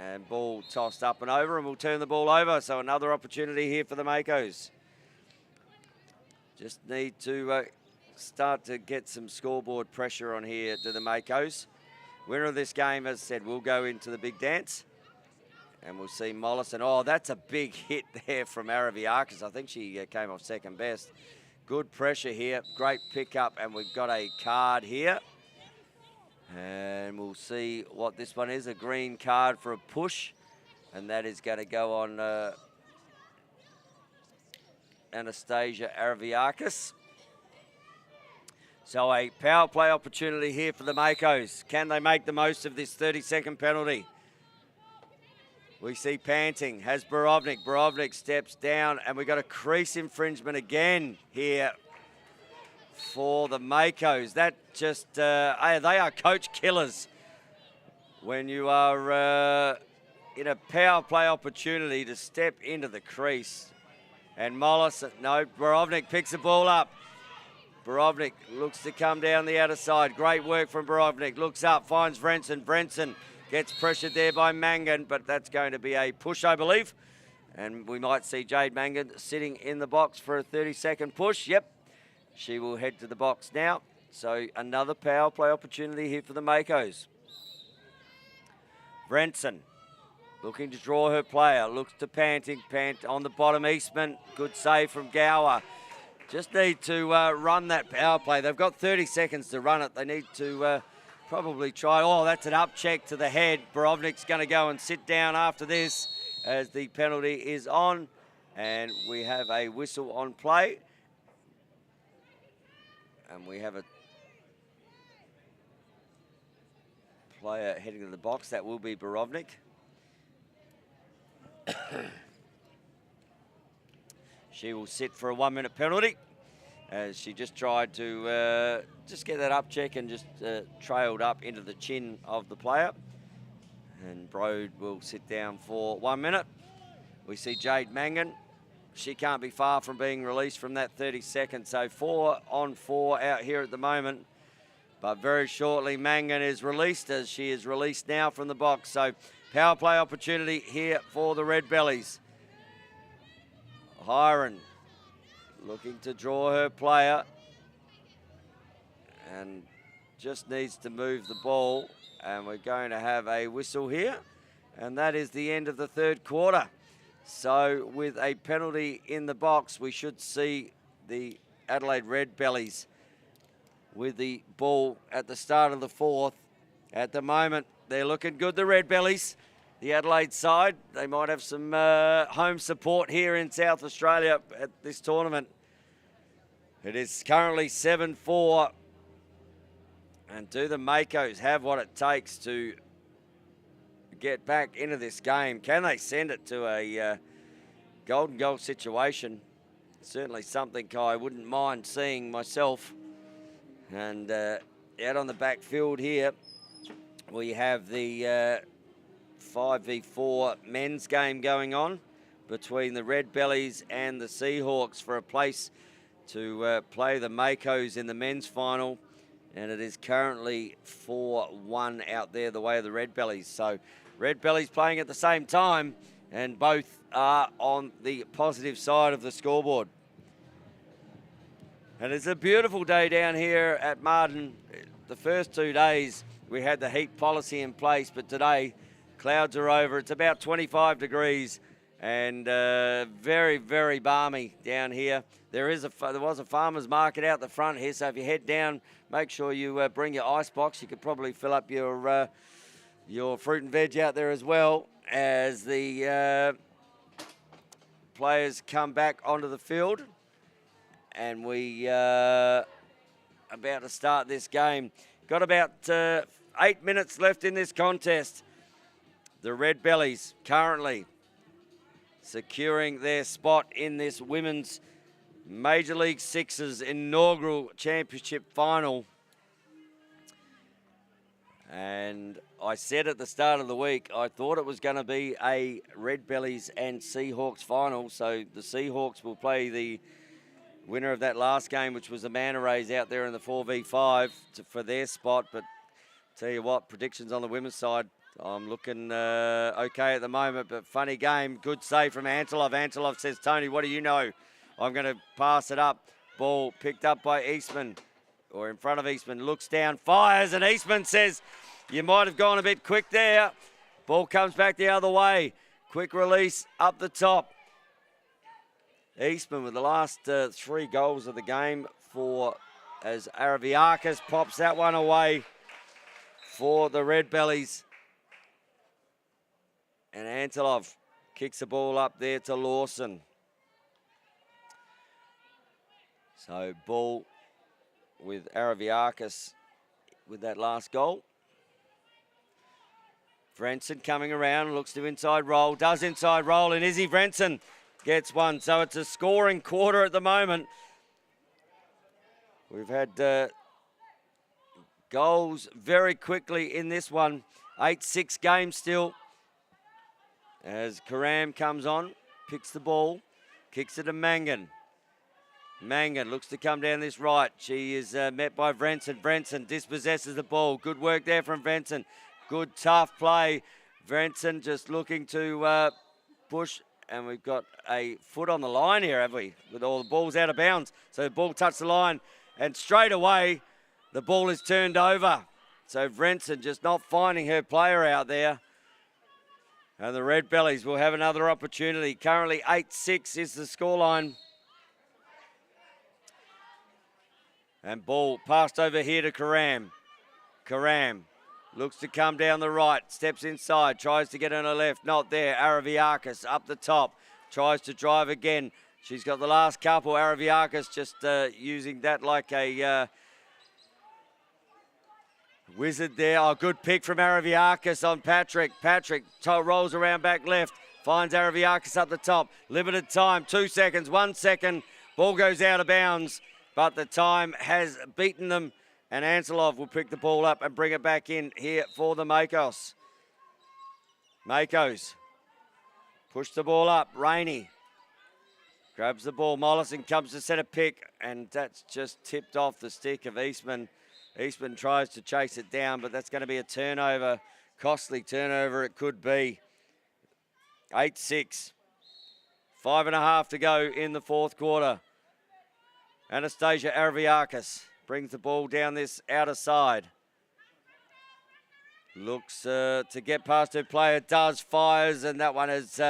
And ball tossed up and over, and we'll turn the ball over. So another opportunity here for the Makos. Just need to start to get some scoreboard pressure on here to the Makos. Winner of this game, as I said, will go into the big dance. And we'll see Mollison. Oh, that's a big hit there from Araviakis. I think she came off second best. Good pressure here. Great pickup. And we've got a card here. And we'll see what this one is. A green card for a push. And that is going to go on Anastasia Araviakis. So a power play opportunity here for the Makos. Can they make the most of this 30-second penalty? We see Panting, has Borovnik. Borovnik steps down, and we've got a crease infringement again here for the Makos. That just, they are coach killers. When you are in a power play opportunity to step into the crease. And Mollis, no, Borovnik picks the ball up. Borovnik looks to come down the outer side. Great work from Borovnik. Looks up, finds Vrensen. Vrensen gets pressured there by Mangan, but that's going to be a push, I believe. And we might see Jade Mangan sitting in the box for a 30-second push. Yep, she will head to the box now. So another power play opportunity here for the Makos. Vrensen looking to draw her player. Looks to Panting. Pant on the bottom, Eastman. Good save from Gower. Just need to run that power play. They've got 30 seconds to run it. They need to probably try. Oh, that's an up check to the head. Borovnik's going to go and sit down after this as the penalty is on. And we have a whistle on play. And we have a player heading to the box. That will be Borovnik. She will sit for a 1-minute penalty as she just tried to just get that up check and just trailed up into the chin of the player. And Broad will sit down for 1 minute. We see Jade Mangan. She can't be far from being released from that 30 seconds. So 4 on 4 out here at the moment. But very shortly Mangan is released, as she is released now from the box. So power play opportunity here for the Redbellies. Hiron looking to draw her player and just needs to move the ball, and we're going to have a whistle here, and that is the end of the third quarter. So with a penalty in the box, we should see the Adelaide Redbellies with the ball at the start of the fourth. At the moment, they're looking good, the Redbellies. The Adelaide side, they might have some home support here in South Australia at this tournament. It is currently 7-4. And do the Makos have what it takes to get back into this game? Can they send it to a golden goal situation? Certainly something I wouldn't mind seeing myself. And out on the backfield here, we have the 5v4 men's game going on between the Redbellies and the Seahawks for a place to play the Makos in the men's final. And it is currently 4-1 out there the way of the Redbellies. So Redbellies playing at the same time, and both are on the positive side of the scoreboard. And it's a beautiful day down here at Marden. The first 2 days we had the heat policy in place, but today clouds are over. It's about 25 degrees and very, very balmy down here. There was a farmer's market out the front here, so if you head down, make sure you bring your ice box. You could probably fill up your fruit and veg out there as well, as the players come back onto the field. And we are about to start this game. Got about 8 minutes left in this contest. The Redbellies currently securing their spot in this Women's Major League Sixes inaugural championship final. And I said at the start of the week, I thought it was going to be a Redbellies and Seahawks final. So the Seahawks will play the winner of that last game, which was the Manta Rays out there in the 4v5 for their spot. But tell you what, predictions on the women's side, I'm looking okay at the moment, but funny game. Good save from Antelov. Antelov says, Tony, what do you know? I'm going to pass it up. Ball picked up by Eastman, or in front of Eastman. Looks down, fires, and Eastman says, you might have gone a bit quick there. Ball comes back the other way. Quick release up the top. Eastman with the last 3 goals of the game as Araviakis pops that one away for the Redbellies. And Antelov kicks the ball up there to Lawson. So ball with Araviakis with that last goal. Vrensen coming around, looks to inside roll, does inside roll, and Izzy Vrensen gets one. So it's a scoring quarter at the moment. We've had goals very quickly in this one. 8-6 game still. As Karam comes on, picks the ball, kicks it to Mangan. Mangan looks to come down this right. She is met by Vrensen. Vrensen dispossesses the ball. Good work there from Vrensen. Good tough play. Vrensen just looking to push. And we've got a foot on the line here, have we? With all the balls out of bounds. So the ball touched the line. And straight away, the ball is turned over. So Vrensen just not finding her player out there. And the Redbellies will have another opportunity. Currently 8-6 is the scoreline. And ball passed over here to Karam. Karam looks to come down the right, steps inside, tries to get on her left, not there. Araviakis up the top, tries to drive again. She's got the last couple. Araviakis just using that like a wizard there. Oh, good pick from Araviakis on Patrick. Patrick rolls around back left, finds Araviakis up the top. Limited time, 2 seconds, 1 second. Ball goes out of bounds, but the time has beaten them. And Anselov will pick the ball up and bring it back in here for the Makos. Makos push the ball up. Rainey grabs the ball. Mollison comes to set a pick, and that's just tipped off the stick of Eastman. Eastman tries to chase it down, but that's going to be a turnover. Costly turnover it could be. 8-6. 5.5 to go in the fourth quarter. Anastasia Araviakis brings the ball down this outer side. Looks to get past her player, does, fires, and that one has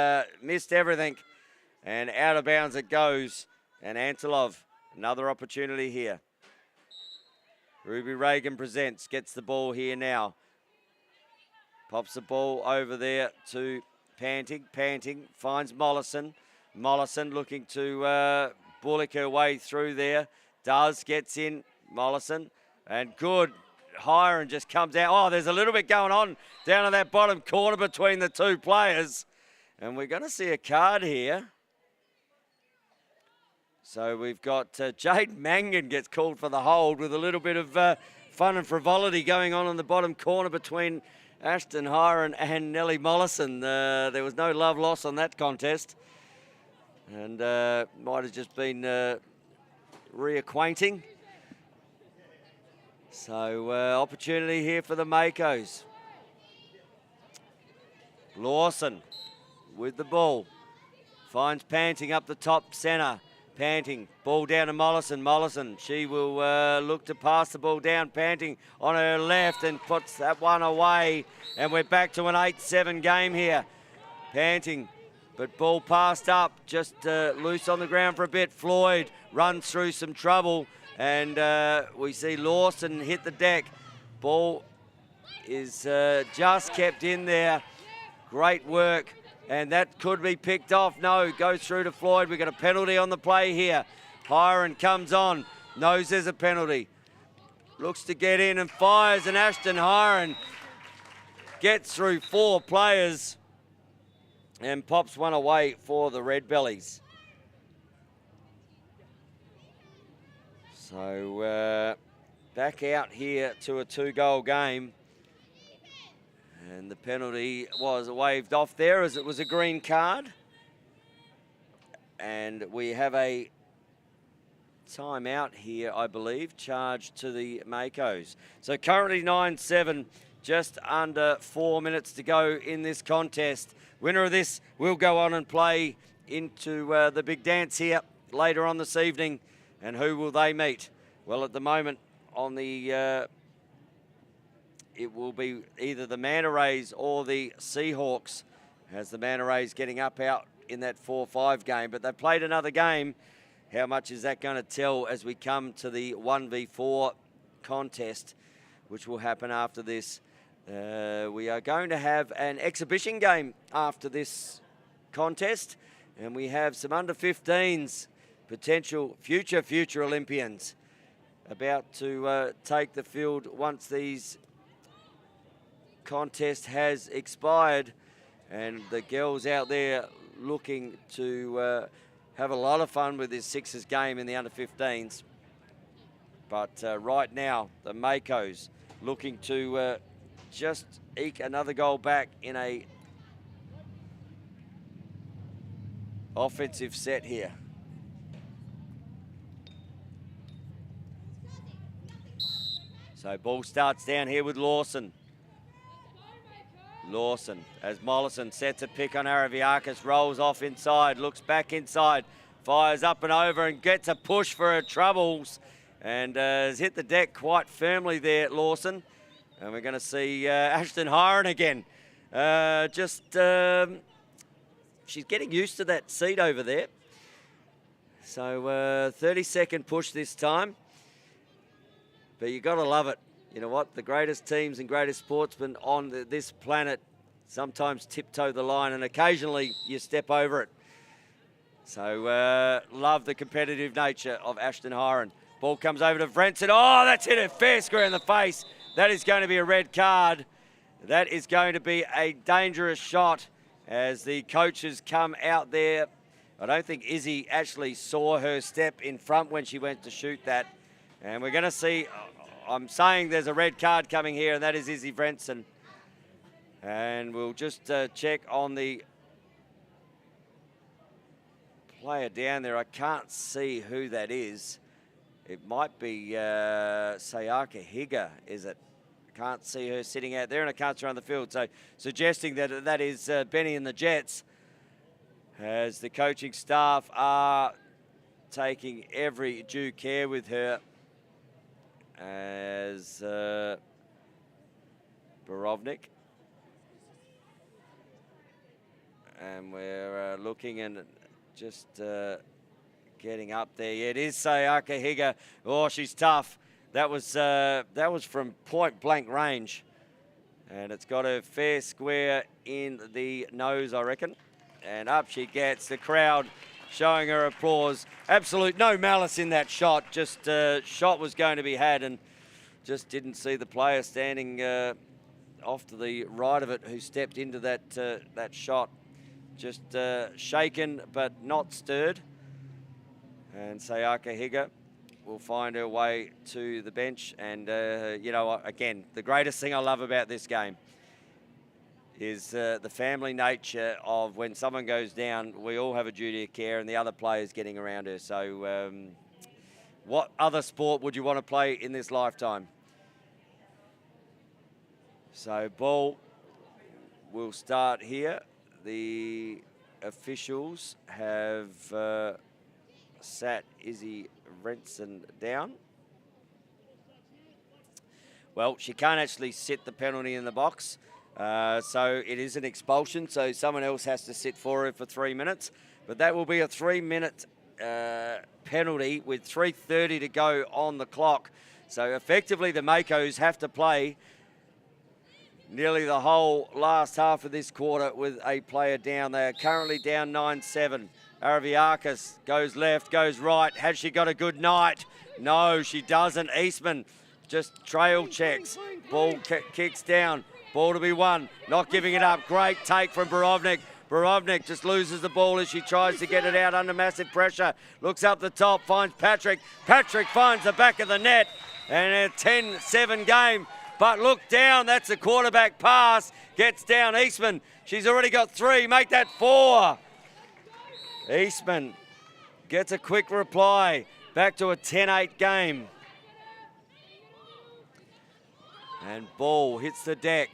missed everything. And out of bounds it goes. And Antelov, another opportunity here. Ruby Reagan presents, gets the ball here now. Pops the ball over there to Panting. Panting finds Mollison. Mollison looking to bullock her way through there. Does, gets in. Mollison, and good. Hiron just comes out. Oh, there's a little bit going on down in that bottom corner between the two players. And we're going to see a card here. So we've got Jade Mangan gets called for the hold with a little bit of fun and frivolity going on in the bottom corner between Ashton Hiron and Nellie Mollison. There was no love lost on that contest. And might have just been reacquainting. So opportunity here for the Makos. Lawson with the ball. Finds Panting up the top centre. Panting, ball down to Mollison. Mollison, she will look to pass the ball down. Panting on her left and puts that one away. And we're back to an 8-7 game here. Panting, but ball passed up, just loose on the ground for a bit. Floyd runs through some trouble. And we see Lawson hit the deck. Ball is just kept in there. Great work. And that could be picked off. No, goes through to Floyd. We've got a penalty on the play here. Hiron comes on. Knows there's a penalty. Looks to get in and fires. And Ashton Hiron gets through 4 players and pops one away for the Redbellies. So back out here to a 2-goal game. And the penalty was waved off there as it was a green card. And we have a timeout here, I believe, charged to the Makos. So currently 9-7, just under 4 minutes to go in this contest. Winner of this will go on and play into the big dance here later on this evening. And who will they meet? Well, at the moment on the it will be either the Manta Rays or the Seahawks, as the Manta Rays getting up out in that 4-5 game. But they've played another game. How much is that going to tell as we come to the 1v4 contest, which will happen after this? We are going to have an exhibition game after this contest, and we have some under-15s, potential future Olympians about to take the field once these contest has expired, and the girls out there looking to have a lot of fun with this Sixers game in the under-15s. But right now, the Makos looking to just eke another goal back in a offensive set here. So ball starts down here with Lawson. Lawson, as Mollison sets a pick on Araviakis, rolls off inside, looks back inside, fires up and over and gets a push for her troubles, and has hit the deck quite firmly there, Lawson. And we're going to see Ashton Hiron again. She's getting used to that seat over there. So 30-second push this time. But you got to love it. You know what? The greatest teams and greatest sportsmen on this planet sometimes tiptoe the line, and occasionally you step over it. So love the competitive nature of Ashton Hiron. Ball comes over to Vrensen. Oh, that's hit her fair square in the face. That is going to be a red card. That is going to be a dangerous shot as the coaches come out there. I don't think Izzy actually saw her step in front when she went to shoot that. And we're going to see, I'm saying there's a red card coming here, and that is Izzy Vrensen. And we'll just check on the player down there. I can't see who that is. It might be Sayaka Higa, is it? Can't see her sitting out there, and I can't see her on the field. So suggesting that that is Benny and the Jets, as the coaching staff are taking every due care with her, as Borovnik. And we're looking and just getting up there. Yeah, it is Sayaka Higa. Oh, she's tough. That was from point blank range, and it's got her fair square in the nose, I reckon. And up she gets. The crowd showing her applause. Absolute no malice in that shot. Just shot was going to be had, and just didn't see the player standing off to the right of it who stepped into that shot. Just shaken but not stirred. And Sayaka Higa will find her way to the bench. And, you know, again, the greatest thing I love about this game is the family nature of when someone goes down, we all have a duty of care and the other players getting around her. So what other sport would you want to play in this lifetime? So ball will start here. The officials have sat Izzy Vrensen down. Well, she can't actually sit the penalty in the box, so it is an expulsion, so someone else has to sit for her for 3 minutes. But that will be a 3-minute penalty with 3:30 to go on the clock. So effectively the Makos have to play nearly the whole last half of this quarter with a player down. They are currently down 9-7. Araviakis goes left, goes right. Has she got a good night? No, she doesn't. Eastman just trail checks. Ball kicks down. Ball to be won. Not giving it up. Great take from Borovnik. Borovnik just loses the ball as she tries to get it out under massive pressure. Looks up the top, finds Patrick. Patrick finds the back of the net. And a 10-7 game. But look down, that's a quarterback pass. Gets down Eastman. She's already got 3. Make that 4. Eastman gets a quick reply. Back to a 10-8 game. And ball hits the deck.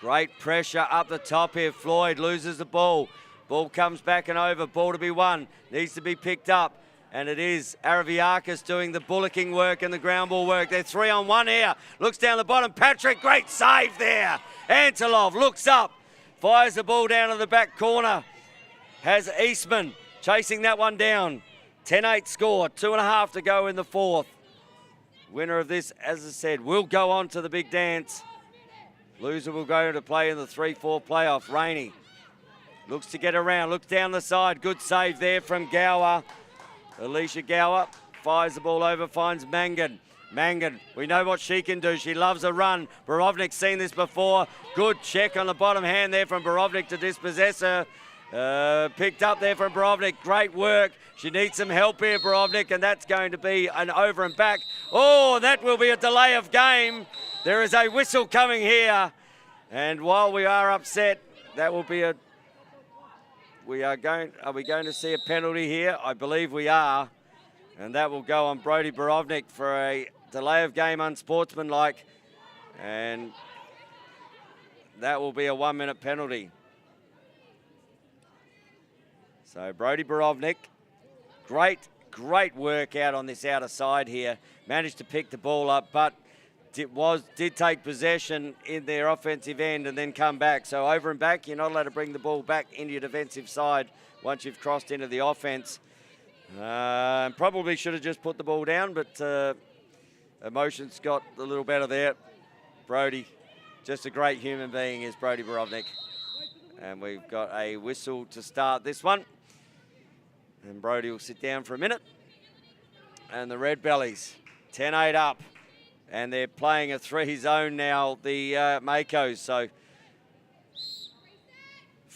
Great pressure up the top here. Floyd loses the ball. Ball comes back and over. Ball to be won. Needs to be picked up. And it is Araviakis doing the bullocking work and the ground ball work. They're 3-on-1 here. Looks down the bottom. Patrick, great save there. Antilov looks up. Fires the ball down to the back corner. Has Eastman chasing that one down. 10-8 score. 2.5 to go in the fourth. Winner of this, as I said, will go on to the big dance. Loser will go to play in the 3-4 playoff. Rainey looks to get around. Looks down the side. Good save there from Gower. Alicia Gower fires the ball over, finds Mangan. Mangan, we know what she can do. She loves a run. Borovnik's seen this before. Good check on the bottom hand there from Borovnik to dispossess her. Picked up there from Borovnik. Great work. She needs some help here, Borovnik, and that's going to be an over and back. Oh, that will be a delay of game. There is a whistle coming here. And while we are upset, that will be a... Are we going to see a penalty here? I believe we are. And that will go on Brodie Borovnik for a delay of game unsportsmanlike. And that will be a 1 minute penalty. So Brodie Borovnik, great work out on this outer side here. Managed to pick the ball up, but did take possession in their offensive end and then come back. So over and back, you're not allowed to bring the ball back into your defensive side once you've crossed into the offense. Probably should have just put the ball down, but emotions got a little better there. Brodie, just a great human being is Brodie Borovnik. And we've got a whistle to start this one. And Brodie will sit down for a minute. And the Redbellies, 10-8 up. And they're playing a 3-zone now, the Makos. So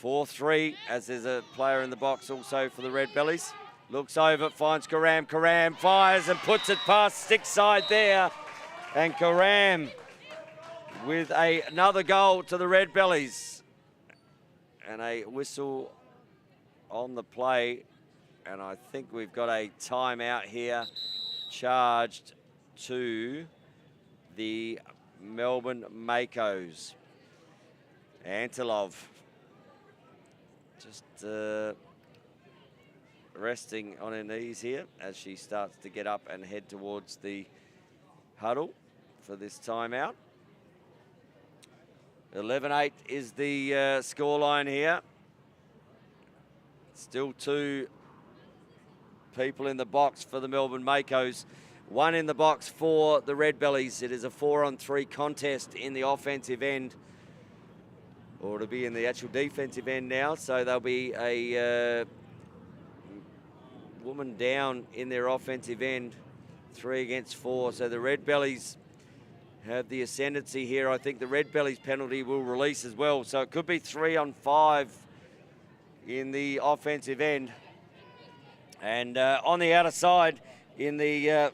4-3, as there's a player in the box also for the Redbellies. Looks over, finds Karam. Karam fires and puts it past stick side there. And Karam with another goal to the Redbellies. And a whistle on the play. And I think we've got a timeout here charged to the Melbourne Makos. Antilov just resting on her knees here as she starts to get up and head towards the huddle for this timeout. 11-8 is the scoreline here. Still 2 people in the box for the Melbourne Makos. 1 in the box for the Redbellies. It is a 4-on-3 contest in the offensive end, or to be in the actual defensive end now. So there'll be a woman down in their offensive end, 3 against 4. So the Redbellies have the ascendancy here. I think the Redbellies penalty will release as well. So it could be 3-on-5 in the offensive end. And on the outer side, in the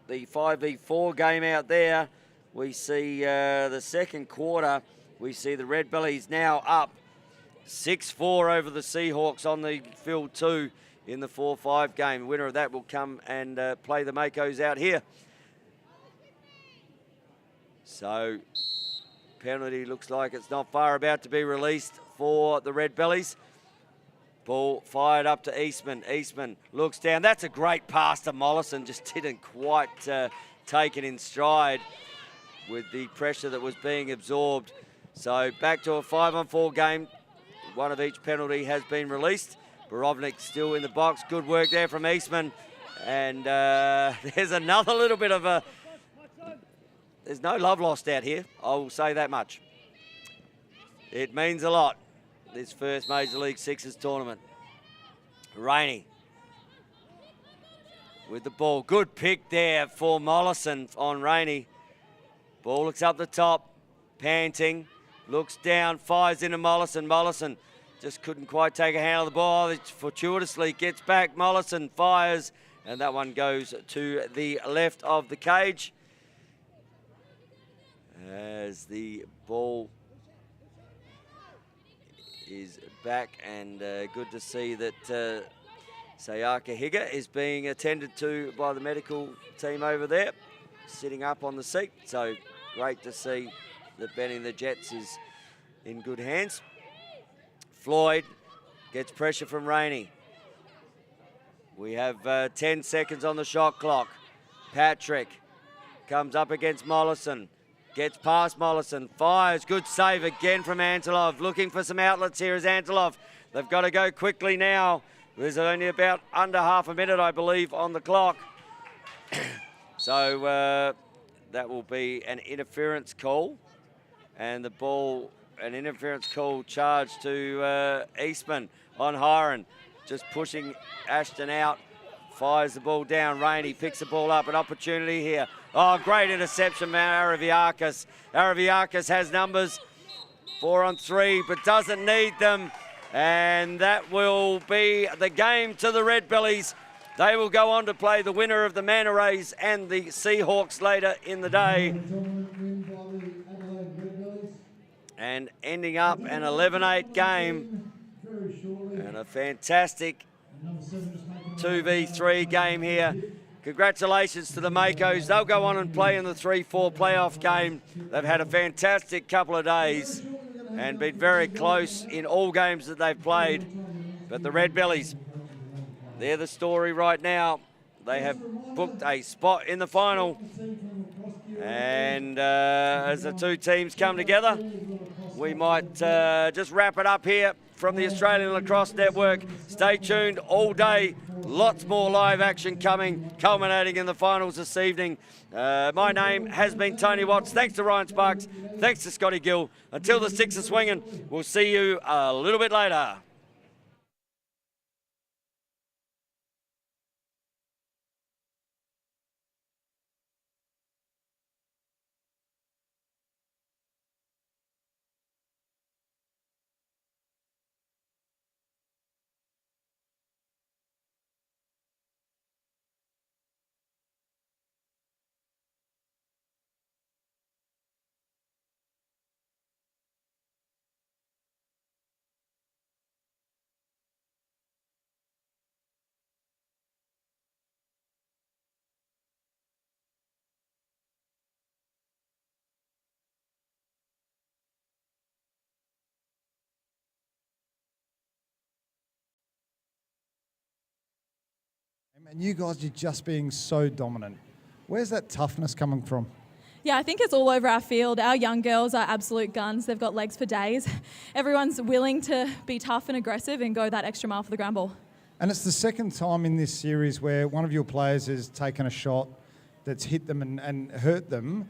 5v4 game out there, we see the second quarter, we see the Redbellies now up 6-4 over the Seahawks on the field 2 in the 4-5 game. The winner of that will come and play the Makos out here. So penalty looks like it's not far about to be released for the Redbellies. Ball fired up to Eastman. Eastman looks down. That's a great pass to Mollison. Just didn't quite take it in stride with the pressure that was being absorbed. So back to a 5-on-4 game. 1 of each penalty has been released. Borovnik still in the box. Good work there from Eastman. And there's another little bit of a... There's no love lost out here. I will say that much. It means a lot, this first Major League Sixes tournament. Rainey with the ball. Good pick there for Mollison on Rainey. Ball looks up the top, panting, looks down, fires into Mollison. Mollison just couldn't quite take a handle of the ball. It fortuitously gets back. Mollison fires, and that one goes to the left of the cage. As the ball is back, and good to see that Sayaka Higa is being attended to by the medical team over there, sitting up on the seat. So great to see that Benny the Jets is in good hands. Floyd gets pressure from Rainey. We have 10 seconds on the shot clock. Patrick comes up against Mollison. Gets past Mollison, fires, good save again from Antilov. Looking for some outlets here is Antilov. They've got to go quickly now. There's only about under half a minute, I believe, on the clock. So that will be an interference call. And the ball, an interference call charged to Eastman on Hiron. Just pushing Ashton out. Fires the ball down. Rainey picks the ball up. An opportunity here. Oh, great interception, Araviakis. Araviakis has numbers 4-on-3, but doesn't need them. And that will be the game to the Redbellies. They will go on to play the winner of the Manta Rays and the Seahawks later in the day. And ending up an 11-8 game and a fantastic 2v3 game here. Congratulations to the Makos. They'll go on and play in the 3-4 playoff game. They've had a fantastic couple of days and been very close in all games that they've played. But the Redbellies, they're the story right now. They have booked a spot in the final. And as the two teams come together, we might just wrap it up here from the Australian Lacrosse Network. Stay tuned all day. Lots more live action coming, culminating in the finals this evening. My name has been Tony Watts. Thanks to Ryan Sparks. Thanks to Scotty Gill. Until the six are swinging, we'll see you a little bit later. And you guys are just being so dominant. Where's that toughness coming from? Yeah, I think it's all over our field. Our young girls are absolute guns. They've got legs for days. Everyone's willing to be tough and aggressive and go that extra mile for the ground ball. And it's the second time in this series where one of your players has taken a shot that's hit them and hurt them.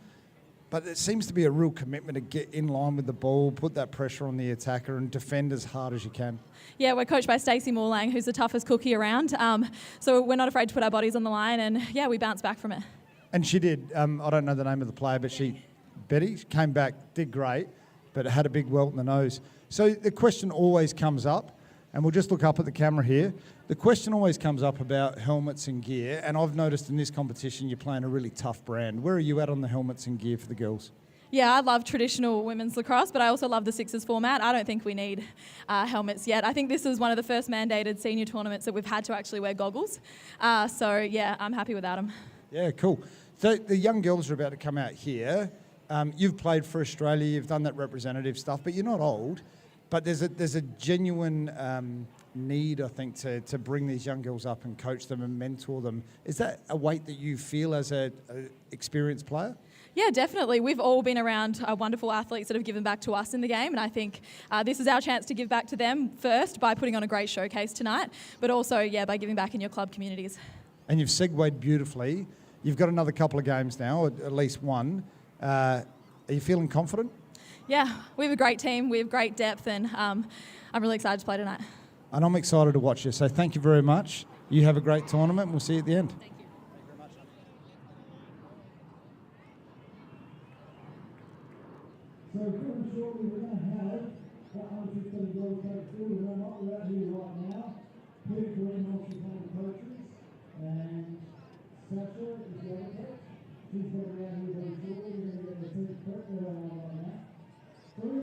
But it seems to be a real commitment to get in line with the ball, put that pressure on the attacker and defend as hard as you can. Yeah, we're coached by Stacey Morlang, who's the toughest cookie around. So we're not afraid to put our bodies on the line and, yeah, we bounce back from it. And she did. I don't know the name of the player, but Betty came back, did great, but had a big welt in the nose. So the question always comes up, and we'll just look up at the camera here. The question always comes up about helmets and gear, and I've noticed in this competition you're playing a really tough brand. Where are you at on the helmets and gear for the girls? Yeah, I love traditional women's lacrosse, but I also love the sixes format. I don't think we need helmets yet. I think this is one of the first mandated senior tournaments that we've had to actually wear goggles. So, yeah, I'm happy without them. Yeah, cool. So the young girls are about to come out here. You've played for Australia, you've done that representative stuff, but you're not old. But there's a genuine need, I think, to bring these young girls up and coach them and mentor them. Is that a weight that you feel as a experienced player? Yeah, definitely. We've all been around wonderful athletes that have given back to us in the game, and I think this is our chance to give back to them first by putting on a great showcase tonight, but also, yeah, by giving back in your club communities. And you've segued beautifully. You've got another couple of games now, at least one. Are you feeling confident? Yeah, we have a great team, we have great depth, and I'm really excited to play tonight. And I'm excited to watch you, so thank you very much. You have a great tournament, and we'll see you at the end. Thank you. So pretty shortly we're going to have that Hunter's going to go take through. We're out here right now. Peter Green, one of the coaches, and Sasha is the other coach. She's going to be out here very shortly. We're going to get the team prep.